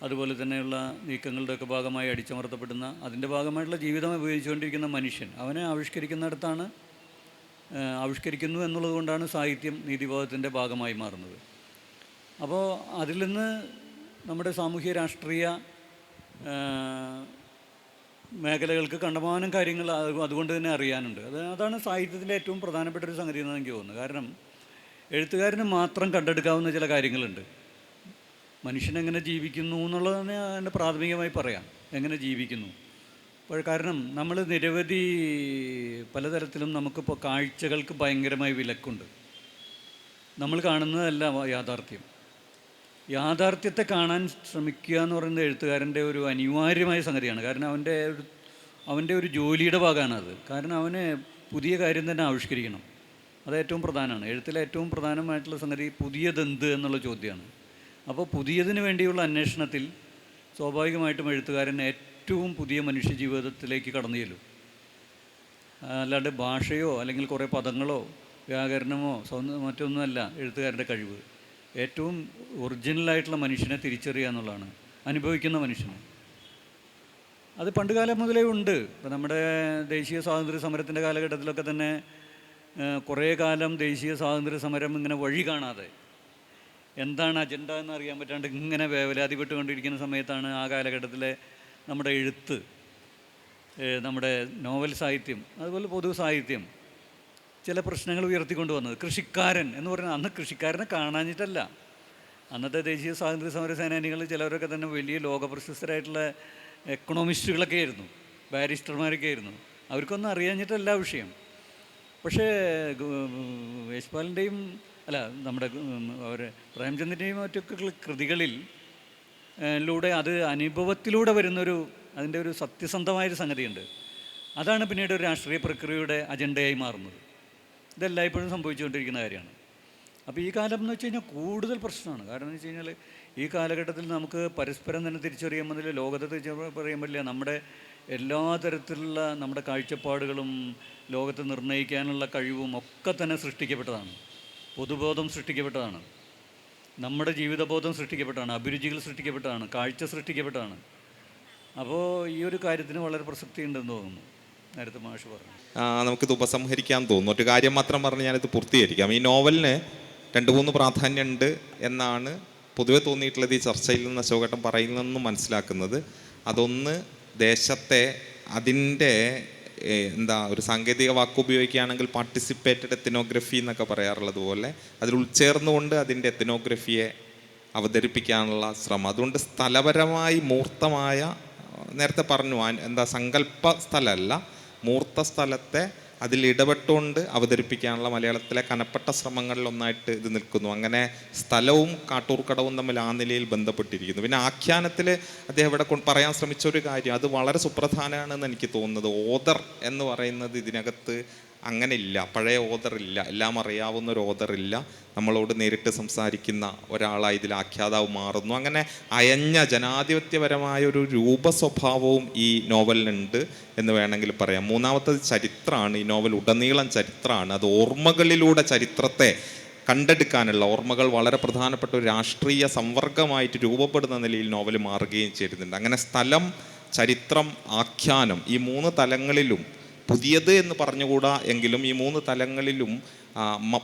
അതുപോലെ തന്നെയുള്ള നീക്കങ്ങളുടെയൊക്കെ ഭാഗമായി അടിച്ചമർത്തപ്പെടുന്ന അതിൻ്റെ ഭാഗമായിട്ടുള്ള ജീവിതം ഉപയോഗിച്ചുകൊണ്ടിരിക്കുന്ന മനുഷ്യൻ അവനെ ആവിഷ്കരിക്കുന്നിടത്താണ് ആവിഷ്കരിക്കുന്നു എന്നുള്ളത് കൊണ്ടാണ് സാഹിത്യം നീതിബോധത്തിൻ്റെ ഭാഗമായി മാറുന്നത്. അപ്പോൾ അതിൽ നിന്ന് നമ്മുടെ സാമൂഹ്യ രാഷ്ട്രീയ മേഖലകൾക്ക് കണ്ടമാനം കാര്യങ്ങൾ അതുകൊണ്ട് തന്നെ അറിയാനുണ്ട്. അതാണ് സാഹിത്യത്തിൻ്റെ ഏറ്റവും പ്രധാനപ്പെട്ട ഒരു സംഗതി എന്ന് എനിക്ക് തോന്നുന്നു. കാരണം എഴുത്തുകാരന് മാത്രം കണ്ടെടുക്കാവുന്ന ചില കാര്യങ്ങളുണ്ട്. മനുഷ്യനെങ്ങനെ ജീവിക്കുന്നു എന്നുള്ളത് തന്നെ അതിൻ്റെ പ്രാഥമികമായി പറയാം, എങ്ങനെ ജീവിക്കുന്നു. അപ്പോൾ കാരണം നമ്മൾ നിരവധി പലതരത്തിലും നമുക്കിപ്പോൾ കാഴ്ചകൾക്ക് ഭയങ്കരമായി വിലക്കുണ്ട്. നമ്മൾ കാണുന്നതല്ല യാഥാർത്ഥ്യത്തെ കാണാൻ ശ്രമിക്കുക എന്ന് പറയുന്നത് എഴുത്തുകാരൻ്റെ ഒരു അനിവാര്യമായ സംഗതിയാണ്. കാരണം അവൻ്റെ ഒരു ജോലിയുടെ ഭാഗമാണത്. കാരണം അവന് പുതിയ കാര്യം തന്നെ ആവിഷ്കരിക്കണം. അത് ഏറ്റവും പ്രധാനമാണ്. എഴുത്തിലെ ഏറ്റവും പ്രധാനമായിട്ടുള്ള സംഗതി പുതിയതെന്ത് എന്നുള്ള ചോദ്യമാണ്. അപ്പോൾ പുതിയതിന് വേണ്ടിയുള്ള അന്വേഷണത്തിൽ സ്വാഭാവികമായിട്ടും എഴുത്തുകാരൻ ഏറ്റവും പുതിയ മനുഷ്യ ജീവിതത്തിലേക്ക് കടന്നു ചെല്ലും. അല്ലാണ്ട് ഭാഷയോ അല്ലെങ്കിൽ കുറേ പദങ്ങളോ വ്യാകരണമോ മറ്റൊന്നുമല്ല എഴുത്തുകാരൻ്റെ കഴിവ്. ഏറ്റവും ഒറിജിനലായിട്ടുള്ള മനുഷ്യനെ തിരിച്ചറിയുക എന്നുള്ളതാണ്, അനുഭവിക്കുന്ന മനുഷ്യനെ. അത് പണ്ടുകാലം മുതലേ ഉണ്ട്. ഇപ്പം നമ്മുടെ ദേശീയ സ്വാതന്ത്ര്യ സമരത്തിൻ്റെ കാലഘട്ടത്തിലൊക്കെ തന്നെ കുറേ കാലം ദേശീയ സ്വാതന്ത്ര്യ സമരം ഇങ്ങനെ വഴി കാണാതെ എന്താണ് അജണ്ട എന്ന് അറിയാൻ പറ്റാണ്ട് ഇങ്ങനെ വേവലാതിപ്പെട്ടുകൊണ്ടിരിക്കുന്ന സമയത്താണ് ആ കാലഘട്ടത്തിലെ നമ്മുടെ എഴുത്ത്, നമ്മുടെ നോവൽ സാഹിത്യം, അതുപോലെ പൊതു സാഹിത്യം ചില പ്രശ്നങ്ങൾ ഉയർത്തിക്കൊണ്ട് വന്നത്. കൃഷിക്കാരൻ എന്ന് പറയുന്നത് അന്ന് കൃഷിക്കാരനെ കാണാഞ്ഞിട്ടല്ല. അന്നത്തെ ദേശീയ സ്വാതന്ത്ര്യ സമര സേനാനികൾ ചിലവരൊക്കെ തന്നെ വലിയ ലോകപ്രശസ്തരായിട്ടുള്ള എക്കണോമിസ്റ്റുകളൊക്കെ ആയിരുന്നു, ബാരിസ്റ്റർമാരൊക്കെ ആയിരുന്നു. അവർക്കൊന്നും അറിയാഞ്ഞിട്ടല്ല വിഷയം. പക്ഷേ യേശുപാലിൻ്റെയും നമ്മുടെ പ്രേംചന്ദിൻ്റെയും മറ്റൊക്കെ കൃതികളിൽ അത് അനുഭവത്തിലൂടെ വരുന്നൊരു അതിൻ്റെ ഒരു സത്യസന്ധമായൊരു സംഗതിയുണ്ട്. അതാണ് പിന്നീട് ഒരു രാഷ്ട്രീയ പ്രക്രിയയുടെ അജണ്ടയായി മാറുന്നത്. ഇതെല്ലായ്പ്പോഴും സംഭവിച്ചുകൊണ്ടിരിക്കുന്ന കാര്യമാണ്. അപ്പോൾ ഈ കാലം എന്ന് വെച്ച് കഴിഞ്ഞാൽ കൂടുതൽ പ്രശ്നമാണ്. കാരണം എന്ന് വെച്ച് കഴിഞ്ഞാൽ ഈ കാലഘട്ടത്തിൽ നമുക്ക് പരസ്പരം തന്നെ തിരിച്ചറിയാൻ പറ്റില്ല, ലോകത്തെ തിരിച്ചറിയാൻ പറ്റില്ല. നമ്മുടെ എല്ലാ തരത്തിലുള്ള നമ്മുടെ കാഴ്ചപ്പാടുകളും ലോകത്തെ നിർണ്ണയിക്കാനുള്ള കഴിവും ഒക്കെ തന്നെ സൃഷ്ടിക്കപ്പെട്ടതാണ്. പൊതുബോധം സൃഷ്ടിക്കപ്പെട്ടതാണ്, നമ്മുടെ ജീവിതബോധം സൃഷ്ടിക്കപ്പെട്ടതാണ്, അഭിരുചികൾ സൃഷ്ടിക്കപ്പെട്ടതാണ്, കാഴ്ച സൃഷ്ടിക്കപ്പെട്ടതാണ്. അപ്പോൾ ഈ ഒരു കാര്യത്തിന് വളരെ പ്രസക്തി ഉണ്ടെന്ന് തോന്നുന്നു. നേരത്തെ മാഷ് പറഞ്ഞു. നമുക്കിത് ഉപസംഹരിക്കാൻ തോന്നുന്നു. ഒരു കാര്യം മാത്രം പറഞ്ഞ് ഞാനിത് പൂർത്തീകരിക്കാം. ഈ നോവലിന് 2-3 പ്രാധാന്യമുണ്ട് എന്നാണ് പൊതുവെ തോന്നിയിട്ടുള്ളത് ഈ ചർച്ചയിൽ നിന്ന് അശോകേട്ടൻ പറയുന്നതെന്ന് മനസ്സിലാക്കുന്നത്. അതൊന്ന്, ദേശത്തെ അതിൻ്റെ ഒരു സാങ്കേതിക വാക്ക് ഉപയോഗിക്കുകയാണെങ്കിൽ പാർട്ടിസിപ്പേറ്റഡ് എത്തനോഗ്രഫി എന്നൊക്കെ പറയാറുള്ളത് പോലെ അതിൽ ഉൾച്ചേർന്നുകൊണ്ട് അതിൻ്റെ എത്തനോഗ്രഫിയെ അവതരിപ്പിക്കാനുള്ള ശ്രമം. അതുകൊണ്ട് സ്ഥലപരമായി മൂർത്തമായ, നേരത്തെ പറഞ്ഞു സങ്കല്പ സ്ഥലമല്ല, മൂർത്ത സ്ഥലത്തെ അതിൽ ഇടപെട്ടുകൊണ്ട് അവതരിപ്പിക്കാനുള്ള മലയാളത്തിലെ കനപ്പെട്ട ശ്രമങ്ങളിലൊന്നായിട്ട് ഇത് നിൽക്കുന്നു. അങ്ങനെ സ്ഥലവും കാട്ടൂർക്കടവും തമ്മിൽ ആ നിലയിൽ ബന്ധപ്പെട്ടിരിക്കുന്നു. പിന്നെ ആഖ്യാനത്തിൽ അദ്ദേഹം ഇവിടെ പറയാൻ ശ്രമിച്ച ഒരു കാര്യം അത് വളരെ സുപ്രധാനമാണെന്ന് എനിക്ക് തോന്നുന്നത്. ഓദർ എന്ന് പറയുന്നത് ഇതിനകത്ത് അങ്ങനെ ഇല്ല, പഴയ ഓദറില്ല, എല്ലാം അറിയാവുന്ന ഒരു ഓദറില്ല. നമ്മളോട് നേരിട്ട് സംസാരിക്കുന്ന ഒരാളായി ഇതിൽ ആഖ്യാതാവ് മാറുന്നു. അങ്ങനെ അയഞ്ഞ ജനാധിപത്യപരമായ ഒരു രൂപസ്വഭാവവും ഈ നോവലിനുണ്ട് എന്ന് വേണമെങ്കിൽ പറയാം. മൂന്നാമത്തത് ചരിത്രമാണ്. ഈ നോവൽ ഉടനീളം ചരിത്രമാണ്. അത് ഓർമ്മകളിലൂടെ ചരിത്രത്തെ കണ്ടെടുക്കാനുള്ള, ഓർമ്മകൾ വളരെ പ്രധാനപ്പെട്ട ഒരു രാഷ്ട്രീയ സംവർഗമായിട്ട് രൂപപ്പെടുന്ന നിലയിൽ നോവൽ മാറുകയും ചെയ്യുന്നുണ്ട്. അങ്ങനെ സ്ഥലം, ചരിത്രം, ആഖ്യാനം, ഈ 3 തലങ്ങളിലും പുതിയത് എന്ന് പറഞ്ഞുകൂടാ എങ്കിലും ഈ 3 തലങ്ങളിലും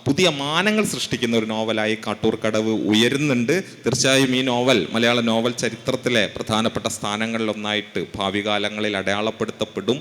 പുതിയ മാനങ്ങൾ സൃഷ്ടിക്കുന്ന ഒരു നോവലായി കാട്ടൂർക്കടവ് ഉയരുന്നുണ്ട്. തീർച്ചയായും ഈ നോവൽ മലയാള നോവൽ ചരിത്രത്തിലെ പ്രധാനപ്പെട്ട സ്ഥാനങ്ങളിലൊന്നായിട്ട് ഭാവി കാലങ്ങളിൽ അടയാളപ്പെടുത്തപ്പെടും.